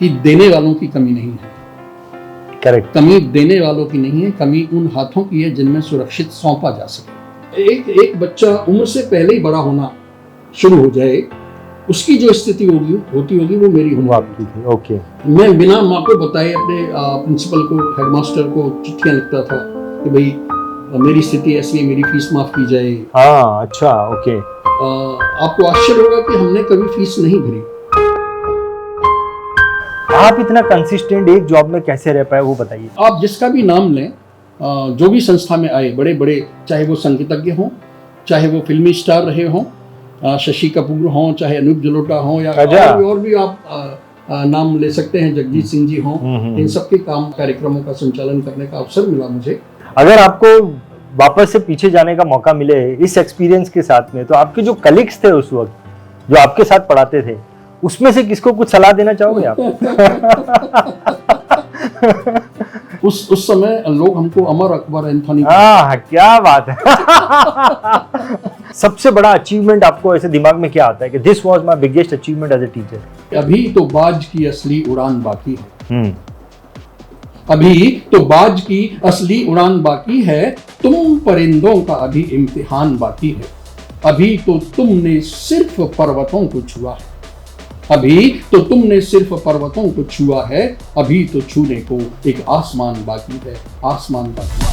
कि देने वालों की कमी नहीं है। करेक्ट। कमी देने वालों की नहीं है, कमी उन हाथों की है जिनमें सुरक्षित सौंपा जा सके। एक बच्चा उम्र से पहले ही बड़ा होना शुरू हो जाए, उसकी जो स्थिति होती होगी वो मेरी होनी आपकी थी। ओके। मैं बिना माँ को बताए अपने प्रिंसिपल को, हेडमास्टर को चिट्ठियाँ लिखता था कि भाई मेरी स्थिति ऐसी है, मेरी फीस माफ की जाए। हाँ, अच्छा, ओके। आपको आश्चर्य होगा कि हमने कभी फीस नहीं भरी। आप इतना कंसिस्टेंट एक जॉब में कैसे रह पाए, वो बताइए। आप जिसका भी नाम लें, जो भी संस्था में आए, बड़े बड़े, चाहे वो संगीतज्ञ हों, चाहे वो फिल्मी स्टार रहे हों, शशि कपूर हों, चाहे अनूप जलोटा हों, या और भी आप नाम ले सकते हैं, जगजीत सिंह जी हों, इन सबके कार्यक्रमों का संचालन करने का अवसर मिला मुझे। अगर आपको वापस से पीछे जाने का मौका मिले इस एक्सपीरियंस के साथ में, तो आपके जो कलीग्स थे उस वक्त, जो आपके साथ पढ़ाते थे, उसमें से किसको कुछ सलाह देना चाहोगे आप? उस समय लोग हमको अमर अकबर एंथोनी। क्या बात है। सबसे बड़ा अचीवमेंट आपको ऐसे दिमाग में क्या आता है कि this was my biggest achievement as a teacher? अभी तो बाज की असली उड़ान बाकी है। अभी तो बाज की असली उड़ान बाकी है, तुम परिंदों का अभी इम्तिहान बाकी है। अभी तो तुमने सिर्फ पर्वतों को छुआ है। अभी तो तुमने सिर्फ पर्वतों को छुआ है। अभी तो छूने को एक आसमान बाकी है, आसमान बाकी है।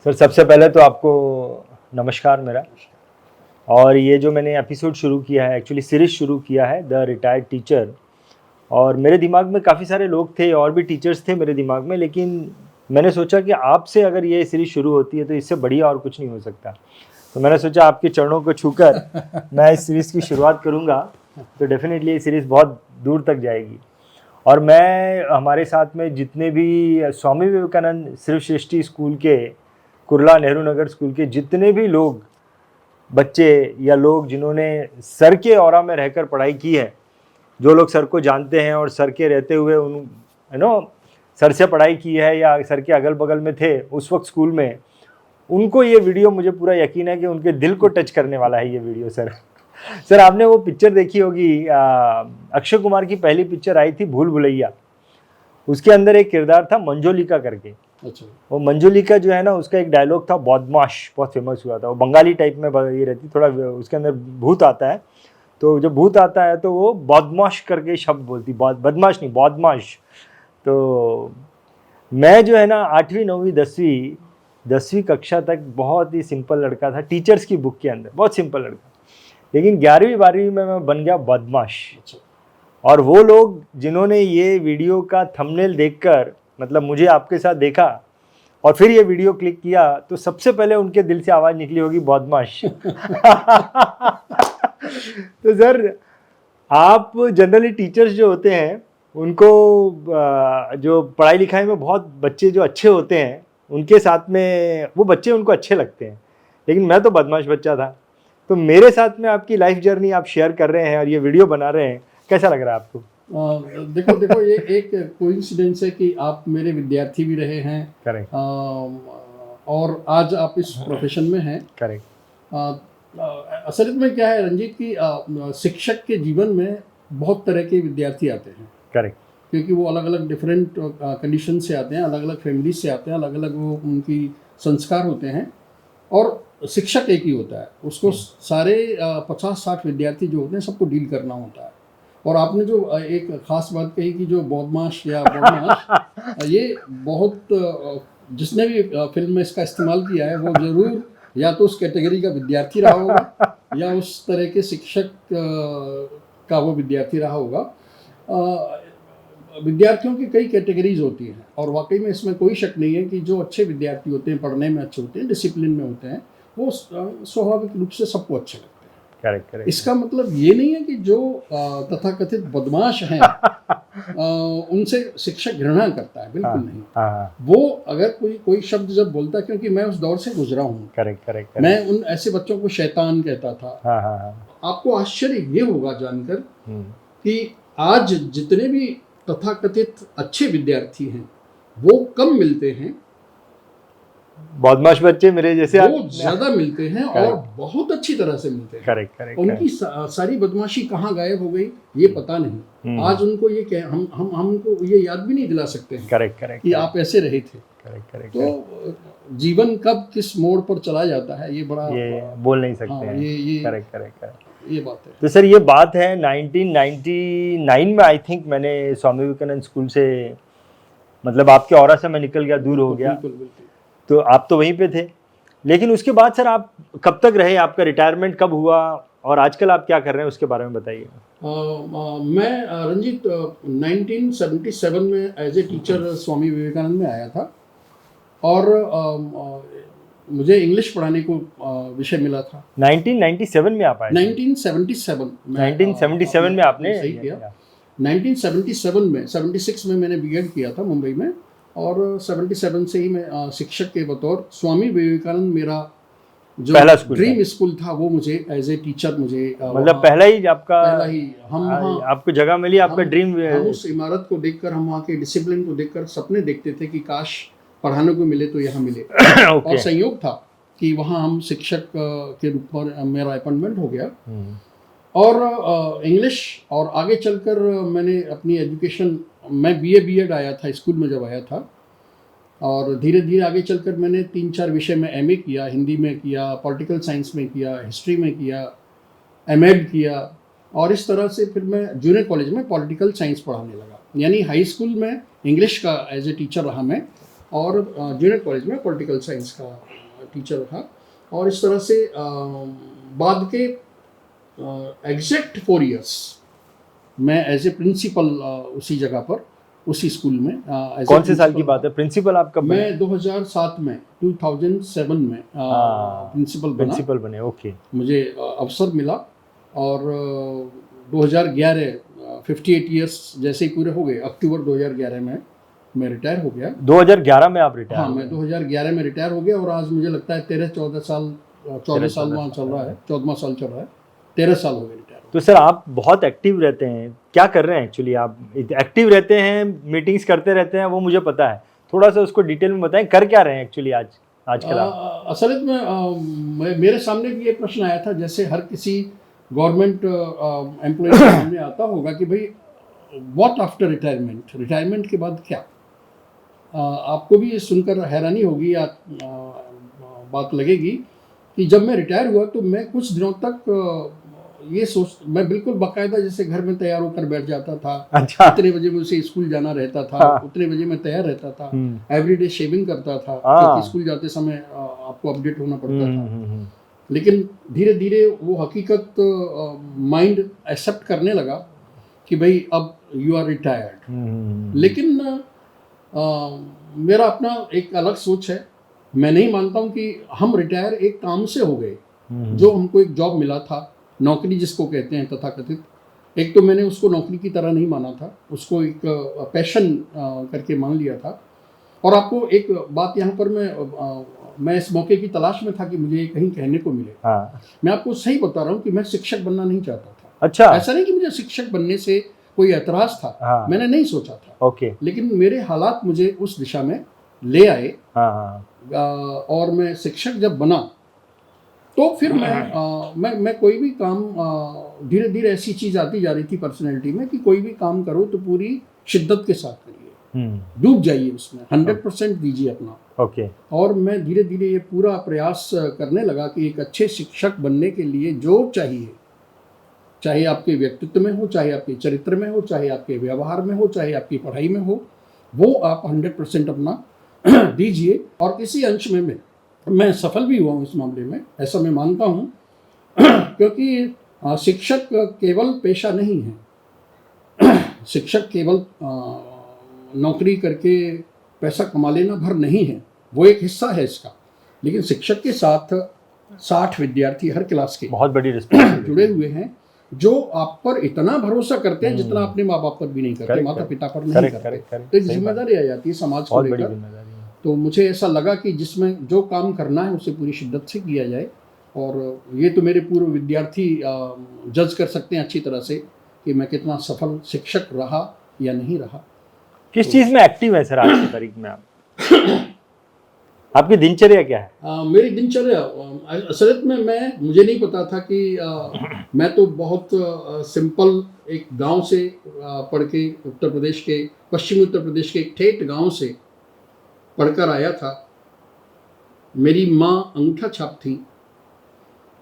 सर, सबसे पहले तो आपको नमस्कार मेरा। और ये जो मैंने एपिसोड शुरू किया है, एक्चुअली सीरीज शुरू किया है, द रिटायर्ड टीचर। और मेरे दिमाग में काफ़ी सारे लोग थे और भी टीचर्स थे मेरे दिमाग में, लेकिन मैंने सोचा कि आपसे अगर ये सीरीज शुरू होती है तो इससे बढ़िया और कुछ नहीं हो सकता। तो मैंने सोचा आपके चरणों को छूकर मैं इस सीरीज़ की शुरुआत करूँगा, तो डेफिनेटली ये सीरीज़ बहुत दूर तक जाएगी। और मैं, हमारे साथ में जितने भी स्वामी विवेकानंद सिर्फ सृष्टि स्कूल के, कुर्ला नेहरू नगर स्कूल के जितने भी लोग, बच्चे या लोग जिन्होंने सर के ऑरा में रहकर पढ़ाई की है, जो लोग सर को जानते हैं और सर के रहते हुए सर से पढ़ाई की है या सर के अगल बगल में थे उस वक्त स्कूल में, उनको ये वीडियो, मुझे पूरा यकीन है कि उनके दिल को टच करने वाला है ये वीडियो। सर आपने वो पिक्चर देखी होगी, अक्षय कुमार की पहली पिक्चर आई थी भूल भुलैया, उसके अंदर एक किरदार था मंजोलिका करके। अच्छा। वो मंजोलिका जो है ना, उसका एक डायलॉग था बदमाश, बहुत फेमस हुआ था। वो बंगाली टाइप में ये रहती, थोड़ा उसके अंदर भूत आता है, तो जब भूत आता है तो वो बदमाश करके शब्द बोलती, बदमाश नहीं, बदमाश। तो मैं जो है ना 8वीं 9वीं 10वीं कक्षा तक बहुत ही सिंपल लड़का था, टीचर्स की बुक के अंदर बहुत सिंपल लड़का, लेकिन 11वीं 12वीं में मैं बन गया बदमाश। और वो लोग जिन्होंने ये वीडियो का थंबनेल देखकर, मतलब मुझे आपके साथ देखा और फिर ये वीडियो क्लिक किया, तो सबसे पहले उनके दिल से आवाज़ निकली होगी बदमाश। तो सर, आप जनरली टीचर्स जो होते हैं उनको, जो पढ़ाई लिखाई में बहुत बच्चे जो अच्छे होते हैं उनके साथ में वो बच्चे उनको अच्छे लगते हैं, लेकिन मैं तो बदमाश बच्चा था। तो मेरे साथ में आपकी लाइफ जर्नी आप शेयर कर रहे हैं और ये वीडियो बना रहे हैं, कैसा लग रहा है आपको? देखो ये एक कोइंसिडेंस है कि आप मेरे विद्यार्थी भी रहे हैं। करेक्ट। और आज आप इस प्रोफेशन में हैं। करेक्ट। असल में क्या है रंजीत, की शिक्षक के जीवन में बहुत तरह के विद्यार्थी आते हैं। करेक्ट। क्योंकि वो अलग अलग डिफरेंट कंडीशन से आते हैं, अलग अलग फैमिली से आते हैं, अलग अलग वो उनकी संस्कार होते हैं। और शिक्षक एक ही होता है, उसको सारे 50-60 विद्यार्थी जो होते हैं सबको डील करना होता है। और आपने जो एक ख़ास बात कही कि जो बदमाश या बदमाश, ये बहुत, जिसने भी फिल्म में इसका इस्तेमाल किया है वो ज़रूर या तो उस कैटेगरी का विद्यार्थी रहा होगा या उस तरह के शिक्षक का वो विद्यार्थी रहा होगा। विद्यार्थियों की कई कैटेगरीज होती हैं और वाकई में इसमें कोई शक नहीं है कि जो अच्छे विद्यार्थी होते हैं, पढ़ने में अच्छे होते हैं, डिसिप्लिन में होते हैं, वो स्वाभाविक रूप से सबको अच्छे लगते हैं। करेक्ट। करेक्ट। इसका मतलब ये नहीं है कि जो तथाकथित बदमाश हैं उनसे शिक्षक घृणा करता है, बिल्कुल नहीं। वो अगर कोई शब्द जब बोलता है, क्योंकि मैं उस दौर से गुजरा हूँ। करेक्ट। मैं उन ऐसे बच्चों को शैतान कहता था। आपको आश्चर्य ये होगा जानकर कि आज जितने भी तथाकथित अच्छे विद्यार्थी हैं वो कम मिलते हैं बदमाश बच्चे मेरे जैसे बहुत ज्यादा मिलते हैं और बहुत अच्छी तरह से मिलते हैं। करेक्ट करेक्ट उनकी सारी बदमाशी कहाँ गायब हो गई ये पता नहीं। आज उनको ये हम हमको ये याद भी नहीं दिला सकते हैं करेक्ट करेक्ट कि आप ऐसे रहे थे। करेक्ट करेक्ट तो जीवन कब किस मोड़ पर चला जाता है ये बड़ा ये बोल नहीं सकते हाँ, हैं। ये करेक्ट करेक्ट करेक्ट ये बात है। तो सर ये बात है 1999 में आई थिंक मैंने स्वामी विवेकानंद स्कूल से मतलब आपके ऑरा से मैं निकल गया, दूर हो गया। बिल्कुल बिल्कुल। तो आप तो वहीं पे थे, लेकिन उसके बाद सर आप कब तक रहे, आपका रिटायरमेंट कब हुआ और आजकल आप क्या कर रहे हैं उसके बारे में बताइए। मैं रंजीत 1977 में as a teacher Swami Vivekananda में आया था और मुझे इंग्लिश पढ़ाने को विषय मिला था। 1997 में आप आए? 1977 में आपने सही किया। 1977 में 76 में मैंने बीएड किया था मुंबई में और 77 से ही मैं शिक्षक के बतौर स्वामी विवेकानंद मेरा जो पहला स्कूल ड्रीम स्कूल था वो मुझे एज ए टीचर मुझे मतलब पहला ही आपका पहला ही हम आपको जगह मिली, आपका ड्रीम। हम उस इमारत को देखकर, हम वहाँ के डिसिप्लिन को देखकर सपने देखते थे कि काश पढ़ाने को मिले तो यहाँ मिले। और संयोग था कि वहाँ हम शिक्षक के रूप में मेरा अपॉइंटमेंट हो गया और इंग्लिश और आगे चलकर मैंने अपनी एजुकेशन, मैं बीएड आया था स्कूल में जब आया था और धीरे धीरे आगे चलकर मैंने 3-4 विषय में एमए किया, हिंदी में किया, पॉलिटिकल साइंस में किया, हिस्ट्री में किया, एमएड किया और इस तरह से फिर मैं जूनियर कॉलेज में पॉलिटिकल साइंस पढ़ाने लगा। यानी हाई स्कूल में इंग्लिश का एज ए टीचर रहा मैं और जूनियर कॉलेज में पॉलिटिकल साइंस का टीचर रहा और इस तरह से बाद के एग्जैक्ट 4 इयर्स मैं एज ए प्रिंसिपल उसी जगह पर उसी स्कूल में। कौन से साल की बात है? प्रिंसिपल आप कब? मैं 2007 में 2007 में प्रिंसिपल बने। ओके। मुझे अवसर मिला और 2011 58 इयर्स जैसे ही पूरे हो गए, अक्टूबर 2011 में मैं रिटायर हो गया। 2011 में आप रिटायर? हाँ, मैं 2011 में रिटायर हो गया और आज मुझे लगता है 13-14 साल 14 साल वहाँ चल रहा है, 14वां साल चल रहा है, 13 साल हो गए रिटायर। तो सर आप बहुत एक्टिव रहते हैं, क्या कर रहे हैं एक्चुअली? आप एक्टिव रहते हैं, मीटिंग्स करते रहते हैं, वो मुझे पता है, थोड़ा सा उसको डिटेल में बताएं, कर क्या रहे हैं एक्चुअली आजकल? असल में मेरे सामने भी ये प्रश्न आया था, जैसे हर किसी गवर्नमेंट एम्प्लॉय के सामने आता होगा कि भाई व्हाट आफ्टर रिटायरमेंट, रिटायरमेंट के बाद क्या? आपको भी सुनकर हैरानी होगी या बात लगेगी कि जब मैं रिटायर हुआ तो मैं कुछ दिनों तक मैं बिल्कुल बाकायदा जैसे घर में तैयार होकर बैठ जाता था। अच्छा। इतने बजे मुझे स्कूल जाना रहता था। हाँ। उतने बजे मैं तैयार रहता था। एवरीडे शेविंग करता था क्योंकि स्कूल जाते समय आपको अपडेट होना पड़ता था। लेकिन धीरे धीरे वो हकीकत माइंड एक्सेप्ट करने लगा कि भाई अब यू आर रिटायर्ड। लेकिन मेरा अपना एक अलग सोच है। मैं नहीं मानता हूँ कि हम रिटायर एक काम से हो गए, जो हमको एक जॉब मिला था, नौकरी जिसको कहते हैं तथाकथित। एक तो मैंने उसको नौकरी की तरह नहीं माना था, उसको एक पैशन करके मान लिया था। और आपको एक बात यहाँ पर मैं इस मौके की तलाश में था कि मुझे कहीं कहने को मिले। हाँ। मैं आपको सही बता रहा हूँ कि मैं शिक्षक बनना नहीं चाहता था। अच्छा। ऐसा नहीं कि मुझे शिक्षक बनने से कोई ऐतराज था। हाँ। मैंने नहीं सोचा था। ओके। लेकिन मेरे हालात मुझे उस दिशा में ले आए। हाँ। और मैं शिक्षक जब बना तो फिर मैं कोई भी काम धीरे धीरे ऐसी चीज आती जा रही थी पर्सनैलिटी में कि कोई भी काम करो तो पूरी शिद्दत के साथ करिए, डूब जाइए उसमें, 100% दीजिए अपना। ओके। और मैं धीरे धीरे ये पूरा प्रयास करने लगा कि एक अच्छे शिक्षक बनने के लिए जो चाहिए, चाहे आपके व्यक्तित्व में हो, चाहे आपके चरित्र में हो, चाहे आपके व्यवहार में हो, चाहे आपकी पढ़ाई में हो, वो आप 100% अपना दीजिए। और किसी अंश में मैं सफल भी हुआ हूँ इस मामले में, ऐसा मैं मानता हूँ। क्योंकि शिक्षक केवल पेशा नहीं है। शिक्षक केवल नौकरी करके पैसा कमा लेना भर नहीं है, वो एक हिस्सा है इसका। लेकिन शिक्षक के साथ 60 विद्यार्थी हर क्लास के बहुत बड़ी रिस्पॉन्सिबिलिटी जुड़े हुए हैं, जो आप पर इतना भरोसा करते हैं जितना अपने माँ बाप पर भी नहीं करते, माता पिता पर नहीं करते। तो एक जिम्मेदारी आ जाती है समाज को लेकर। तो मुझे ऐसा लगा कि जिसमें जो काम करना है उसे पूरी शिद्दत से किया जाए। और ये तो मेरे पूर्व विद्यार्थी जज कर सकते हैं अच्छी तरह से कि मैं कितना सफल शिक्षक रहा या नहीं रहा। किस चीज़ में एक्टिव है सर आज की तारीख में आप? आपकी दिनचर्या क्या है? मेरी दिनचर्या असलियत में मुझे नहीं पता था कि मैं तो बहुत सिंपल एक गांव से पढ़ के उत्तर प्रदेश के पश्चिमी उत्तर प्रदेश के एक ठेठ गांव से पढ़कर आया था। मेरी माँ अंगूठा छाप थी।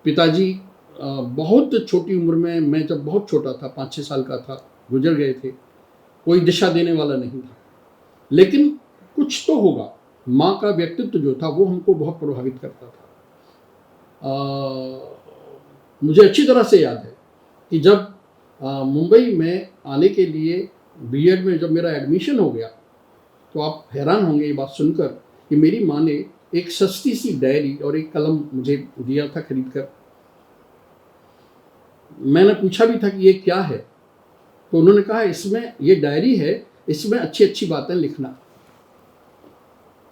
पिताजी बहुत छोटी उम्र में, मैं जब बहुत छोटा था 5-6 साल का था, गुजर गए थे। कोई दिशा देने वाला नहीं था, लेकिन कुछ तो होगा। माँ का व्यक्तित्व जो था वो हमको बहुत प्रभावित करता था। मुझे अच्छी तरह से याद है कि जब मुंबई में आने के लिए बीएड में जब मेरा एडमिशन हो गया, तो आप हैरान होंगे ये बात सुनकर कि मेरी माँ ने एक सस्ती सी डायरी और एक कलम मुझे दिया था खरीद कर। मैंने पूछा भी था कि ये क्या है, तो उन्होंने कहा इसमें ये डायरी है, इसमें अच्छी अच्छी बातें लिखना।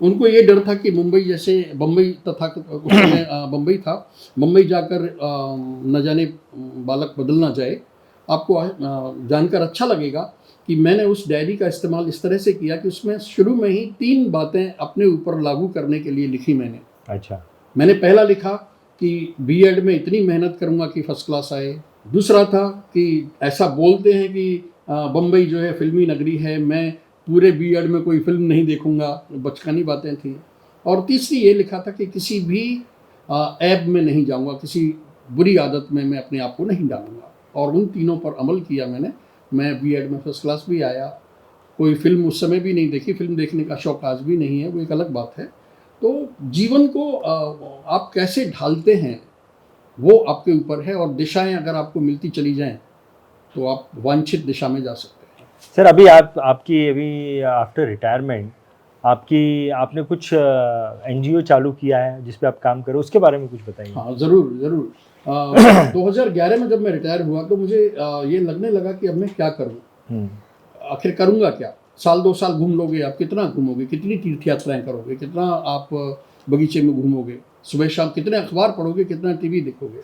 उनको ये डर था कि मुंबई जैसे बम्बई तथा उस समय बम्बई था, बम्बई जाकर न जाने बालक बदल ना जाए। आपको जानकर अच्छा लगेगा कि मैंने उस डायरी का इस्तेमाल इस तरह से किया कि उसमें शुरू में ही 3 बातें अपने ऊपर लागू करने के लिए लिखी मैंने। अच्छा। मैंने पहला लिखा कि बीएड में इतनी मेहनत करूंगा कि फर्स्ट क्लास आए। दूसरा था कि ऐसा बोलते हैं कि बम्बई जो है फिल्मी नगरी है, मैं पूरे बीएड में कोई फिल्म नहीं देखूंगा, बचकानी बातें थी। और तीसरी ये लिखा था कि किसी भी ऐब में नहीं जाऊंगा, किसी बुरी आदत में मैं अपने आप को नहीं डालूंगा। और उन तीनों पर अमल किया मैंने। मैं बीएड में फर्स्ट क्लास भी आया। कोई फिल्म उस समय भी नहीं देखी, फिल्म देखने का शौक आज भी नहीं है, वो एक अलग बात है। तो जीवन को आप कैसे ढालते हैं वो आपके ऊपर है, और दिशाएं अगर आपको मिलती चली जाएं तो आप वांछित दिशा में जा सकते हैं। सर अभी आपकी आफ्टर रिटायरमेंट आपने कुछ एनजीओ चालू किया है जिस पे आप काम करो, उसके बारे में कुछ बताइए। हाँ ज़रूर। 2011 में जब मैं रिटायर हुआ तो मुझे ये लगने लगा कि अब मैं क्या करूँ, आखिर करूँगा क्या। 1-2 साल घूम लोगे, आप कितना घूमोगे, कितनी तीर्थ यात्राएं करोगे, कितना आप बगीचे में घूमोगे, सुबह शाम कितने अखबार पढ़ोगे, कितना टीवी देखोगे।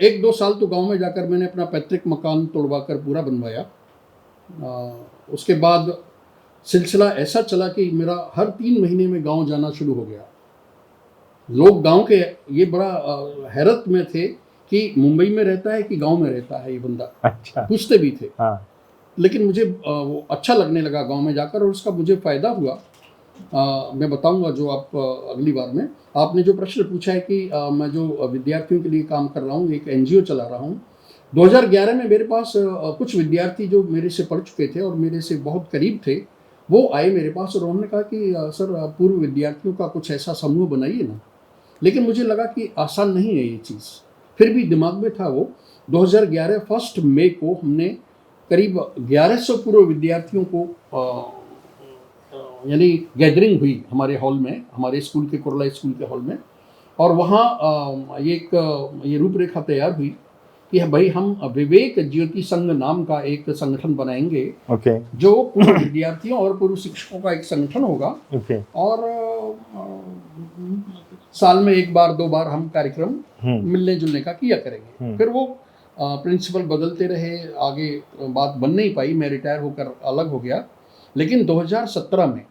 1-2 साल तो गांव में जाकर मैंने अपना पैतृक मकान तोड़वा कर पूरा बनवाया। उसके बाद सिलसिला ऐसा चला कि मेरा हर 3 महीने में गांव जाना शुरू हो गया। लोग गांव के ये बड़ा हैरत में थे कि मुंबई में रहता है कि गांव में रहता है ये बंदा। अच्छा। पूछते भी थे। हाँ। लेकिन मुझे वो अच्छा लगने लगा गांव में जाकर, और उसका मुझे फ़ायदा हुआ। मैं बताऊंगा जो आप अगली बार में। आपने जो प्रश्न पूछा है कि मैं जो विद्यार्थियों के लिए काम कर रहा हूँ, एक एनजीओ चला रहा हूँ। 2011 में मेरे पास कुछ विद्यार्थी जो मेरे से पढ़ चुके थे और मेरे से बहुत करीब थे, वो आए मेरे पास और उन्होंने कहा कि सर पूर्व विद्यार्थियों का कुछ ऐसा समूह बनाइए ना। लेकिन मुझे लगा कि आसान नहीं है ये चीज़, फिर भी दिमाग में था वो। 2011 1 मई को हमने करीब 1100 पूर्व विद्यार्थियों को यानी गैदरिंग हुई हमारे हॉल में, हमारे स्कूल के कुरला स्कूल के हॉल में। और वहाँ ये रूपरेखा तैयार हुई कि भाई हम विवेक ज्योति संघ नाम का एक संगठन बनाएंगे। okay. जो पूर्व विद्यार्थियों और पूर्व शिक्षकों का एक संगठन होगा। okay. और साल में 1 बार 2 बार हम कार्यक्रम मिलने जुलने का किया करेंगे। फिर वो प्रिंसिपल बदलते रहे, आगे बात बन नहीं पाई, मैं रिटायर होकर अलग हो गया। लेकिन 2017 में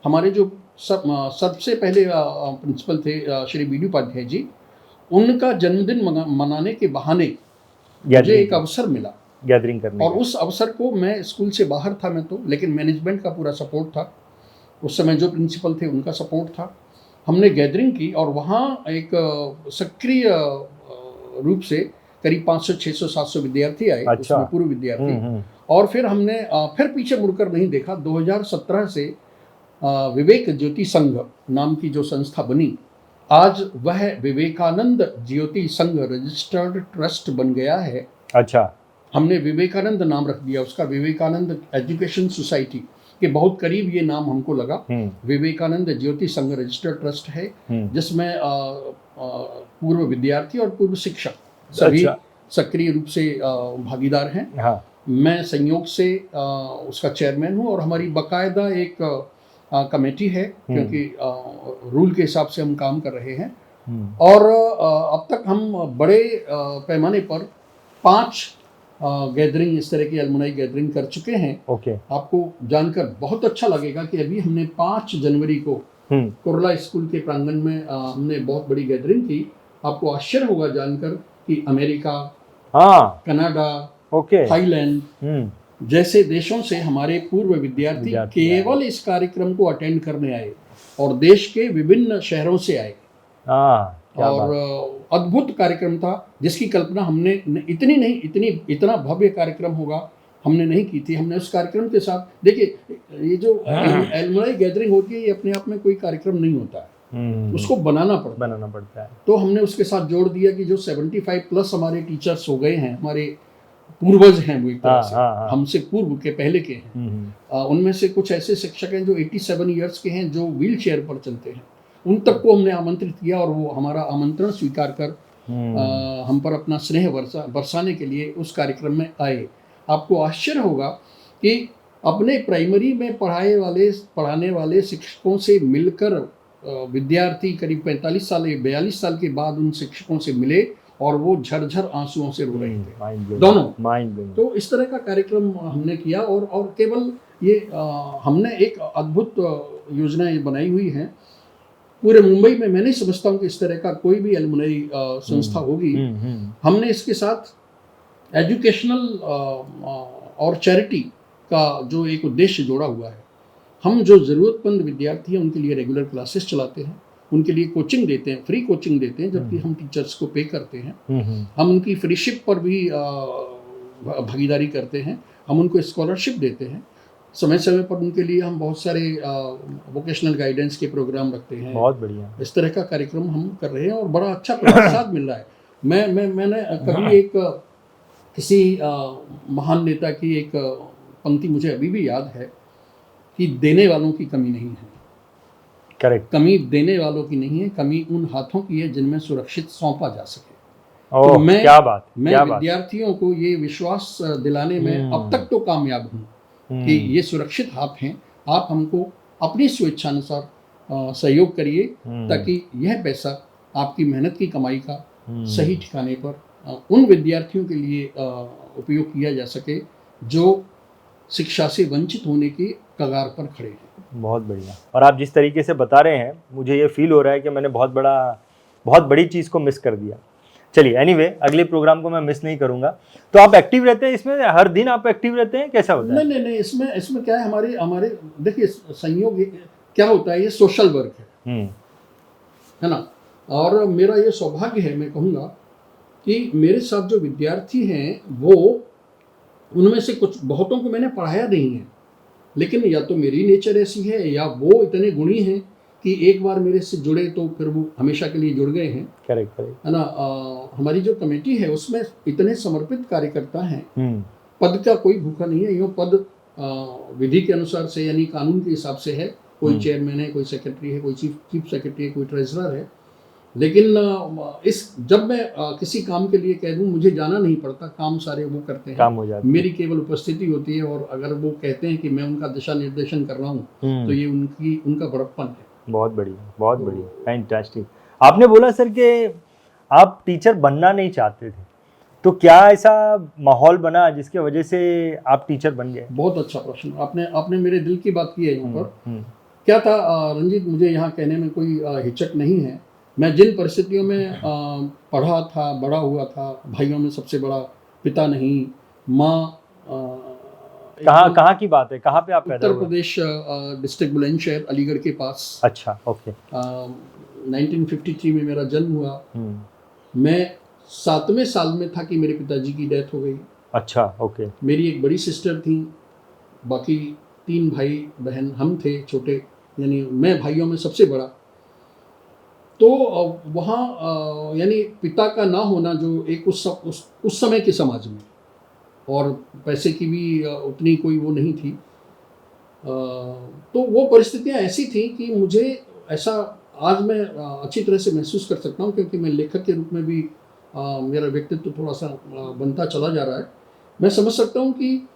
हमारे जो सबसे पहले प्रिंसिपल थे श्री बीडी उपाध्याय जी, उनका जन्मदिन मनाने के बहाने मुझे एक अवसर मिला गैदरिंग करने, और उस अवसर को मैं स्कूल से बाहर था मैं तो, लेकिन मैनेजमेंट का पूरा सपोर्ट था। उस समय जो प्रिंसिपल थे उनका सपोर्ट था। हमने गैदरिंग की और वहाँ एक सक्रिय रूप से करीब 500, 600, 700 विद्यार्थी आए। अच्छा। उसमें पूर्व विद्यार्थी। और फिर हमने फिर पीछे मुड़कर नहीं देखा। 2017 से विवेक ज्योति संघ नाम की जो संस्था बनी, आज वह विवेकानंद ज्योति संघ रजिस्टर्ड ट्रस्ट बन गया है। अच्छा। हमने विवेकानंद नाम रख दिया उसका, विवेकानंद एजुकेशन सोसाइटी के बहुत करीब ये नाम हमको लगा। विवेकानंद ज्योति संघ रजिस्टर्ड ट्रस्ट है, जिसमें पूर्व विद्यार्थी और पूर्व शिक्षक सभी सक्रिय रूप से भागीदार हैं। हाँ। मैं संयोग से उसका चेयरमैन हूँ और हमारी बाकायदा एक कमेटी है, क्योंकि रूल के हिसाब से हम काम कर रहे हैं। और अब तक हम बड़े पैमाने पर 5 गैदरिंग, इस तरह की एलुमनाई गैदरिंग कर चुके हैं। ओके। आपको जानकर बहुत अच्छा लगेगा कि अभी हमने 5 जनवरी को कोरला स्कूल के प्रांगण में हमने बहुत बड़ी गैदरिंग की। आपको आश्चर्य होगा जानकर कि अमेरिका, हाँ, कनाडा, ओके, थाईलैंड जैसे देशों से हमारे पूर्व विद्यार्थी केवल इस कार्यक्रम को अटेंड करने आए और देश के विभिन्न शहरों से आए। हाँ, क्या और बात। अद्भुत कार्यक्रम था जिसकी कल्पना हमने इतना भव्य कार्यक्रम होगा हमने नहीं की थी। हमने उस कार्यक्रम के साथ, देखिए ये जो एलुमनाई गैदरिंग होती है ये अपने आप में कोई कार्यक्रम नहीं होता है, उसको बनाना पड़ता है। तो हमने उसके साथ जोड़ दिया कि जो 75 प्लस हमारे टीचर्स हो गए हैं, हमारे पूर्वज हैं, वो एक तरह से हमसे पूर्व के पहले के हैं, उनमें से कुछ ऐसे शिक्षक हैं जो 87 ईयर्स के हैं, जो व्हील चेयर पर चलते हैं, उन तक को हमने आमंत्रित किया और वो हमारा आमंत्रण स्वीकार कर हम पर अपना स्नेह बरसाने के लिए उस कार्यक्रम में आए। आपको आश्चर्य होगा कि अपने प्राइमरी में पढ़ाने वाले शिक्षकों से मिलकर विद्यार्थी करीब 45 साल या 42 साल के बाद उन शिक्षकों से मिले और वो झरझर आंसुओं से रो रहे थे दोनों। तो इस तरह का कार्यक्रम हमने किया और केवल ये हमने एक अद्भुत योजना ये बनाई हुई है पूरे मुंबई में। मैं नहीं समझता हूँ कि इस तरह का कोई भी एलुमनाई संस्था होगी। हमने इसके साथ एजुकेशनल और चैरिटी का जो एक उद्देश्य जोड़ा हुआ है। हम जो ज़रूरतमंद विद्यार्थी हैं उनके लिए रेगुलर क्लासेस चलाते हैं, उनके लिए कोचिंग देते हैं, फ्री कोचिंग देते हैं, जबकि हम टीचर्स को पे करते हैं। हम उनकी फ्रीशिप पर भी भागीदारी करते हैं, हम उनको स्कॉलरशिप देते हैं। समय समय पर उनके लिए हम बहुत सारे वोकेशनल गाइडेंस के प्रोग्राम रखते हैं। बहुत बढ़िया। इस तरह का कार्यक्रम हम कर रहे हैं और बड़ा अच्छा प्रतिसाद मिल रहा है। मैंने कभी एक किसी महान नेता की एक पंक्ति मुझे अभी भी याद है कि देने वालों की कमी नहीं है। करेक्ट। कमी देने वालों की नहीं है, कमी उन हाथों की है जिनमें सुरक्षित सौंपा जा सके। तो मैं विद्यार्थियों को ये विश्वास दिलाने में अब तक तो कामयाब हूँ कि ये सुरक्षित हाथ हैं। आप हमको अपनी स्वेच्छानुसार सहयोग करिए ताकि यह पैसा आपकी मेहनत की कमाई का सही ठिकाने पर उन विद्यार्थियों के लिए उपयोग किया जा सके जो शिक्षा से वंचित होने की कगार पर खड़े हैं। बहुत बढ़िया। और आप जिस तरीके से बता रहे हैं मुझे ये फील हो रहा है कि मैंने बहुत बड़ी चीज़ को मिस कर दिया। चलिए एनीवे, अगले प्रोग्राम को मैं मिस नहीं करूंगा। तो आप एक्टिव रहते हैं इसमें, हर दिन आप एक्टिव रहते हैं, कैसा होता है? नहीं, इसमें क्या है, हमारे देखिए संयोग क्या होता है, ये सोशल वर्क है ना। और मेरा ये सौभाग्य है, मैं कहूँगा कि मेरे साथ जो विद्यार्थी हैं वो उनमें से कुछ बहुतों को मैंने पढ़ाया नहीं है, लेकिन या तो मेरी नेचर ऐसी है या वो इतने गुणी हैं कि एक बार मेरे से जुड़े तो फिर वो हमेशा के लिए जुड़ गए हैं। करेक्ट है ना। हमारी जो कमेटी है उसमें इतने समर्पित कार्यकर्ता हैं, पद का कोई भूखा नहीं है। यो पद विधि के अनुसार से यानी कानून के हिसाब से है, कोई चेयरमैन है, कोई सेक्रेटरी है, कोई चीफ सेक्रेटरी है, कोई ट्रेजरर है। लेकिन जब मैं किसी काम के लिए कह दूं, मुझे जाना नहीं पड़ता, काम सारे वो करते हैं, काम हो जाता है। मेरी केवल उपस्थिति होती है और अगर वो कहते हैं कि मैं उनका दिशा निर्देशन कर रहा हूँ तो ये उनका बड़प्पन है। बहुत बढ़िया, फैंटास्टिक। आपने बोला सर कि आप टीचर बनना नहीं चाहते थे, तो क्या ऐसा माहौल बना जिसके वजह से आप टीचर बन गए? बहुत अच्छा प्रश्न, आपने मेरे दिल की बात की है यहाँ पर। क्या था रंजीत, मुझे यहाँ कहने में कोई हिचक नहीं है। मैं जिन परिस्थितियों में पढ़ा था, बड़ा हुआ था, भाइयों में सबसे बड़ा, पिता नहीं, माँ। कहाँ की बात है, कहाँ पे आप पैदा हुए? उत्तर प्रदेश, डिस्ट्रिक्ट बुलंदशहर, अलीगढ़ के पास। अच्छा, ओके। 1953 में मेरा जन्म हुआ। मैं 7वें साल में था कि मेरे पिताजी की डेथ हो गई। अच्छा, ओके। मेरी एक बड़ी सिस्टर थी, बाकी 3 भाई बहन, हम थे छोटे, यानी मैं भाइयों में सबसे बड़ा। तो वहाँ यानी पिता का ना होना जो एक उस समय के समाज में, और पैसे की भी उतनी कोई वो नहीं थी, तो वो परिस्थितियाँ ऐसी थी कि मुझे ऐसा आज मैं अच्छी तरह से महसूस कर सकता हूँ, क्योंकि मैं लेखक के रूप में भी मेरा व्यक्तित्व थोड़ा सा बनता चला जा रहा है। मैं समझ सकता हूँ कि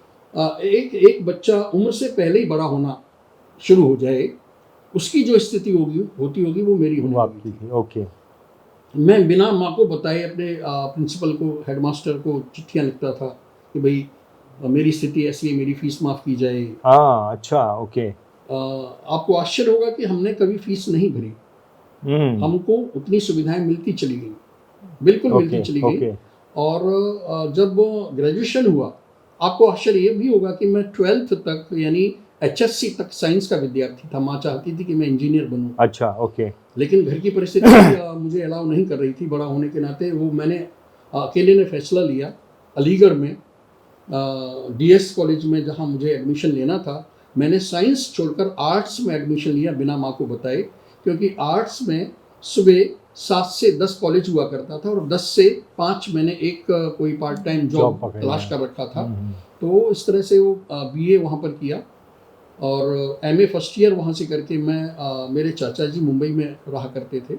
एक बच्चा उम्र से पहले ही बड़ा होना शुरू हो जाए, उसकी जो स्थिति होती होगी वो मेरी होने वाली थी। ओके। मैं बिना माँ को बताए अपने प्रिंसिपल को, हेडमास्टर को चिट्ठियाँ लिखता था कि भाई मेरी स्थिति ऐसी है, मेरी फीस माफ़ की जाए। हाँ, अच्छा, ओके। आपको आश्चर्य होगा कि हमने कभी फीस नहीं भरी, हमको उतनी सुविधाएं मिलती चली गई, बिल्कुल मिलती ओके, चली गई। ओके। और जब ग्रेजुएशन हुआ, आपको आश्चर्य ये भी होगा कि मैं 12th तक यानी HSC तक साइंस का विद्यार्थी था। माँ चाहती थी कि मैं इंजीनियर बनूं, अच्छा, ओके। लेकिन घर की परिस्थिति मुझे अलाउ नहीं कर रही थी। बड़ा होने के नाते वो मैंने अकेले ने फैसला लिया, अलीगढ़ में DS कॉलेज में जहाँ मुझे एडमिशन लेना था, मैंने साइंस छोड़कर आर्ट्स में एडमिशन लिया बिना माँ को बताए, क्योंकि आर्ट्स में सुबह 7 से 10 कॉलेज हुआ करता था और 10 से 5 मैंने एक कोई पार्ट टाइम जॉब पकड़ तलाश लिया। कर रखा था। तो इस तरह से वो BA वहाँ पर किया और MA फर्स्ट ईयर वहाँ से करके मैं मेरे चाचा जी मुंबई में रहा करते थे,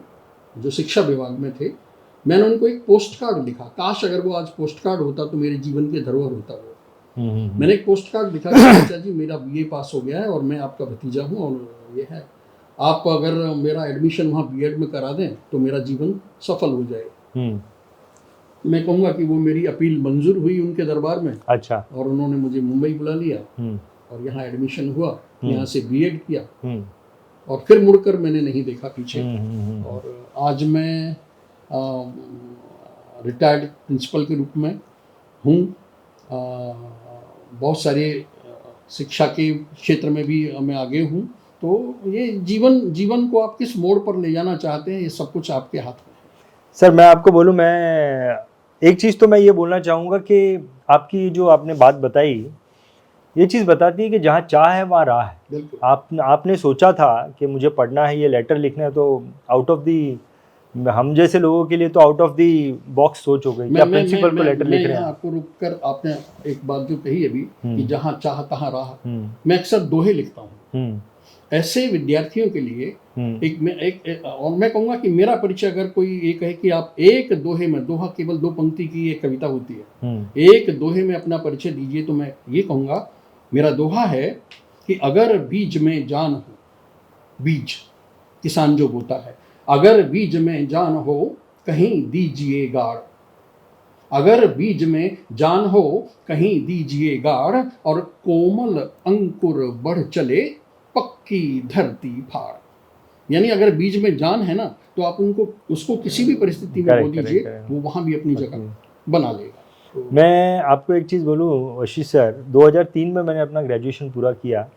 जो शिक्षा विभाग में थे। मैंने उनको एक पोस्ट कार्ड लिखा, काश अगर वो आज पोस्ट कार्ड होता तो मेरे जीवन के धरोहर होता वो। मैंने एक पोस्ट कार्ड लिखा कि चाचा जी मेरा BA पास हो गया है और मैं आपका भतीजा हूँ और ये है, आप अगर मेरा एडमिशन वहाँ B.Ed में करा दें तो मेरा जीवन सफल हो जाए। मैं कहूँगा कि वो मेरी अपील मंजूर हुई उनके दरबार में। अच्छा। और उन्होंने मुझे मुंबई बुला लिया और यहाँ एडमिशन हुआ, यहाँ से B.Ed किया और फिर मुड़कर मैंने नहीं देखा पीछे। और आज मैं रिटायर्ड प्रिंसिपल के रूप में हूँ। बहुत सारे शिक्षा के क्षेत्र में भी मैं आगे हूँ। तो ये जीवन को आप किस मोड़ पर ले जाना चाहते हैं, ये सब कुछ आपके हाथ में है। सर मैं आपको बोलूँ, मैं एक चीज़ तो मैं ये बोलना चाहूँगा कि आपकी जो आपने बात बताई, ये चीज़ बताती है कि जहाँ चाह है वहाँ राह है। बिल्कुल। आपने सोचा था कि मुझे पढ़ना है, ये लेटर लिखना है, तो आउट ऑफ दी, हम जैसे लोगों के लिए तो आउट ऑफ दी बॉक्स सोच हो गई कि आप प्रिंसिपल को लेटर लिख रहे हैं। आपको रुक कर आपने एक बात जो कही अभी कि जहाँ चाह तहाँ राह, मैं अक्सर दोहे लिखता हूँ ऐसे विद्यार्थियों के लिए। और मैं कहूँगा कि मेरा परिचय अगर कोई ये कहे कि आप एक दोहे में, दोहा केवल 2 पंक्ति की एक कविता होती है, एक दोहे में अपना परिचय दीजिए, तो मैं ये कहूँगा, मेरा दोहा है कि अगर बीज में जान हो, बीज किसान जो बोता है, अगर बीज में जान हो कहीं दीजिए गाड़, अगर बीज में जान हो कहीं दीजिए गाड़, और कोमल अंकुर बढ़ चले पक्की धरती फाड़। यानी अगर बीज में जान है ना, तो आप उसको किसी भी परिस्थिति में बो दीजिए, वो वहाँ भी अपनी जगह बना लेगा। तो मैं आपको एक चीज़ बोलूँ वशीष सर, 2003 में मैंने अपना ग्रेजुएशन पूरा किया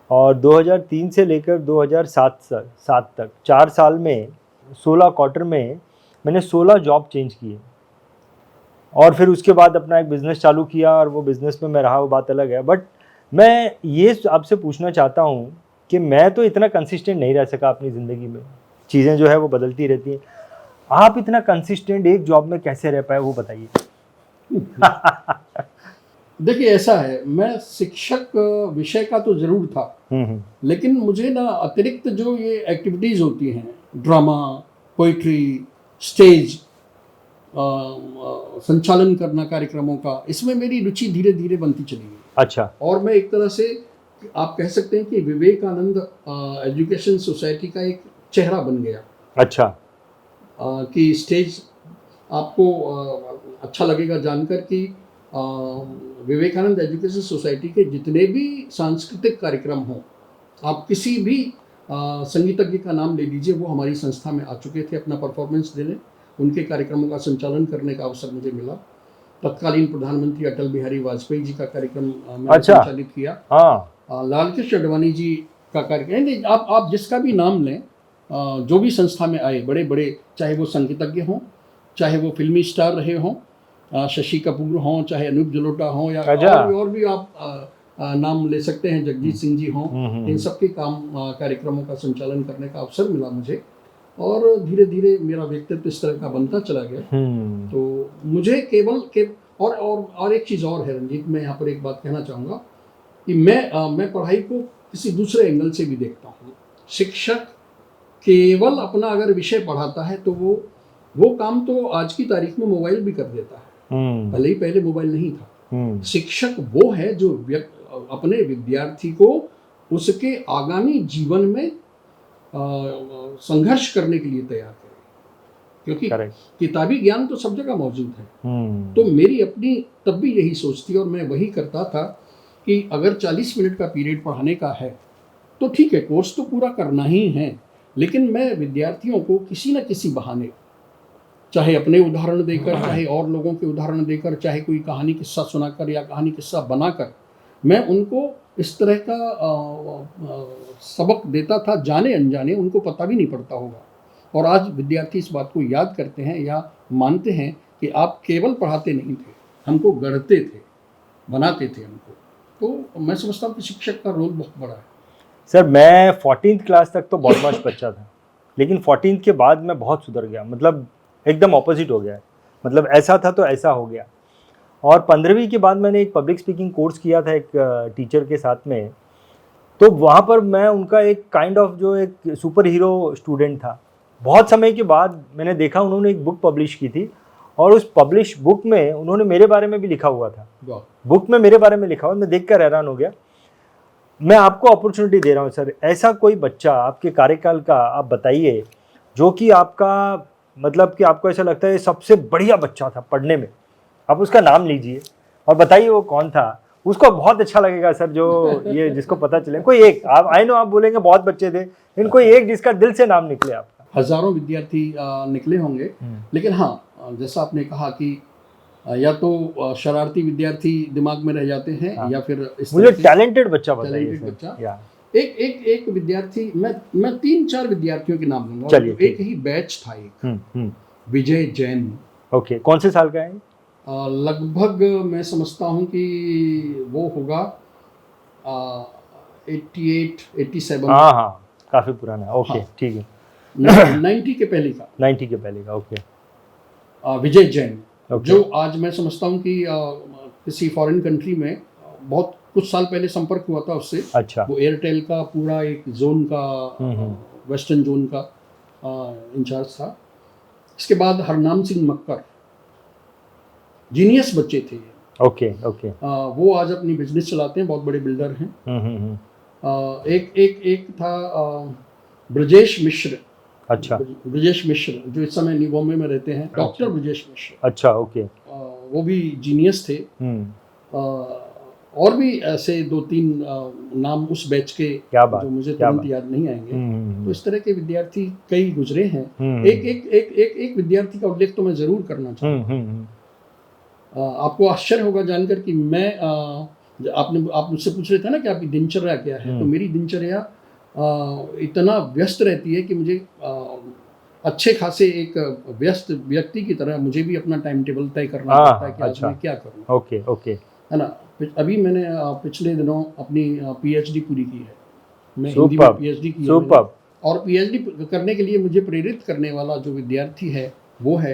और 2003 से लेकर 2007 तक 4 साल में 16 क्वार्टर में मैंने 16 जॉब चेंज किए और फिर उसके बाद अपना एक बिज़नेस चालू किया और वो बिज़नेस में मैं रहा, वो बात अलग है। बट मैं ये आपसे पूछना चाहता हूँ कि मैं तो इतना कंसिस्टेंट नहीं रह सका अपनी ज़िंदगी में, चीज़ें जो है वो बदलती रहती हैं। आप इतना कंसिस्टेंट एक जॉब में कैसे रह पाए, वो बताइए। देखिए ऐसा है, मैं शिक्षक विषय का तो जरूर था, लेकिन मुझे ना अतिरिक्त जो ये एक्टिविटीज़ होती हैं, ड्रामा, पोइट्री, स्टेज संचालन करना कार्यक्रमों का, इसमें मेरी रुचि धीरे धीरे बनती चली गई। अच्छा। और मैं एक तरह से आप कह सकते हैं कि विवेकानंद एजुकेशन सोसाइटी का एक चेहरा बन गया। अच्छा। कि स्टेज आपको अच्छा लगेगा जानकर कि विवेकानंद एजुकेशन सोसाइटी के जितने भी सांस्कृतिक कार्यक्रम हों, आप किसी भी संगीतज्ञ का नाम ले लीजिए, वो हमारी संस्था में आ चुके थे अपना परफॉर्मेंस देने। उनके कार्यक्रमों का संचालन करने का अवसर मुझे मिला। तत्कालीन प्रधानमंत्री अटल बिहारी वाजपेयी जी का कार्यक्रम मैंने संचालित किया। लाल कृष्ण अडवाणी जी का कार्यक्रम, आप जिसका भी नाम लें, जो भी संस्था में आए, बड़े बड़े, चाहे वो संगीतज्ञ हों, चाहे वो फिल्मी स्टार रहे हों, शशि कपूर हों, चाहे अनूप जलोटा हों, या और भी आप नाम ले सकते हैं, जगजीत सिंह जी हों, इन सबके कार्यक्रमों का संचालन करने का अवसर मिला मुझे। और धीरे धीरे मेरा व्यक्तित्व इस तरह का बनता चला गया। तो मुझे और एक चीज़ और है रंजीत, मैं यहाँ पर एक बात कहना चाहूँगा कि मैं पढ़ाई को किसी दूसरे एंगल से भी देखता हूँ। शिक्षक केवल अपना अगर विषय पढ़ाता है तो वो काम तो आज की तारीख में मोबाइल भी कर देता है, भले ही पहले मोबाइल नहीं था। शिक्षक वो है जो अपने विद्यार्थी को उसके आगामी जीवन में संघर्ष करने के लिए तैयार करे। क्योंकि करेक्ट। किताबी ज्ञान तो सब जगह मौजूद है। हम्म, तो मेरी अपनी तब भी यही सोच थी और मैं वही करता था कि अगर 40 मिनट का पीरियड पढ़ाने का है तो ठीक है, कोर्स तो पूरा करना ही है, लेकिन मैं विद्यार्थियों को किसी न किसी बहाने, चाहे अपने उदाहरण देकर, चाहे और लोगों के उदाहरण देकर, चाहे कोई कहानी किस्सा सुनाकर या कहानी किस्सा बनाकर, मैं उनको इस तरह का सबक देता था, जाने अनजाने, उनको पता भी नहीं पड़ता होगा। और आज विद्यार्थी इस बात को याद करते हैं या मानते हैं कि आप केवल पढ़ाते नहीं थे, हमको गढ़ते थे, बनाते थे हमको। तो मैं समझता हूँ कि शिक्षक का रोल बहुत बड़ा है। सर मैं 14th क्लास तक तो बदमाश बच्चा था, लेकिन 14th के बाद मैं बहुत सुधर गया, मतलब एकदम ऑपोजिट हो गया है। मतलब ऐसा था तो ऐसा हो गया। और 15वीं के बाद मैंने एक पब्लिक स्पीकिंग कोर्स किया था एक टीचर के साथ में। तो वहाँ पर मैं उनका एक काइंड ऑफ जो एक सुपर हीरो स्टूडेंट था। बहुत समय के बाद मैंने देखा उन्होंने एक बुक पब्लिश की थी, और उस पब्लिश बुक में उन्होंने मेरे बारे में भी लिखा हुआ था। वाह, बुक में मेरे बारे में लिखा हुआ, मैं देखकर हैरान हो गया। मैं आपको अपॉर्चुनिटी दे रहा हूँ सर, ऐसा कोई बच्चा आपके कार्यकाल का आप बताइए जो कि आपका मतलब कि आपको ऐसा लगता है सबसे बढ़िया बच्चा था पढ़ने में, आप उसका नाम लीजिए और बताइए वो कौन था। उसको बहुत अच्छा लगेगा सर, जो ये जिसको पता चले। कोई एक, आप आई नो आप बोलेंगे बहुत बच्चे थे, लेकिन कोई एक जिसका दिल से नाम निकले आपका। हजारों विद्यार्थी निकले होंगे, लेकिन हाँ, जैसा आपने कहा कि या तो शरारती विद्यार्थी दिमाग में रह जाते हैं, हाँ। या फिर इस मुझे तरह से टैलेंटेड बच्चा बताइए टैलेंटेड सर। बच्चा। या एक एक एक विद्यार्थी, मैं 3-4 विद्यार्थियों के नाम लूंगा। चलिए, एक ही बैच था, एक विजय जैन। ओके, कौन से साल का है? लगभग मैं समझता हूँ कि वो होगा 88, 87, हाँ हाँ, काफी पुराना। ओके हाँ। ठीक है। 90 के पहले का 90 के पहले का। ओके विजय जैन, ओके। जो आज मैं समझता हूँ कि किसी फॉरेन कंट्री में बहुत कुछ साल पहले संपर्क हुआ था उससे। अच्छा। वो एयरटेल का पूरा एक जोन का, वेस्टर्न जोन का इंचार्ज था। इसके बाद हरनाम सिंह मक्कर, जीनियस बच्चे थे। Okay okay. वो आज अपनी बिजनेस चलाते हैं, बहुत बड़े बिल्डर हैं। एक था ब्रजेश मिश्र। अच्छा ब्रजेश मिश्र जो इस समय बॉम्बे में रहते हैं, डॉक्टर ब्रजेश मिश्र। अच्छा ओके। वो भी जीनियस थे। और भी ऐसे 2-3 नाम उस बैच के, क्या बात, जो मुझे क्या तुरंत बात। याद नहीं आएंगे। तो इस तरह के विद्यार्थी कई गुजरे हैं। एक एक एक एक एक विद्यार्थी का उल्लेख तो मैं जरूर करना चाहूँगा। आपको आश्चर्य होगा जानकर कि मैं आप मुझसे पूछ रहे थे ना कि आपकी दिनचर्या क्या है, तो मेरी दिनचर्या इतना व्यस्त रहती है कि मुझे अच्छे खासे एक व्यस्त व्यक्ति की तरह मुझे भी अपना टाइम टेबल तय करना पड़ता है कि आज मैं क्या करूँ। ओके ओके, है ना। अभी मैंने पिछले दिनों अपनी पीएचडी पूरी की है। मैं हिंदी में पीएचडी की है। और पीएचडी करने के लिए मुझे प्रेरित करने वाला जो विद्यार्थी है वो है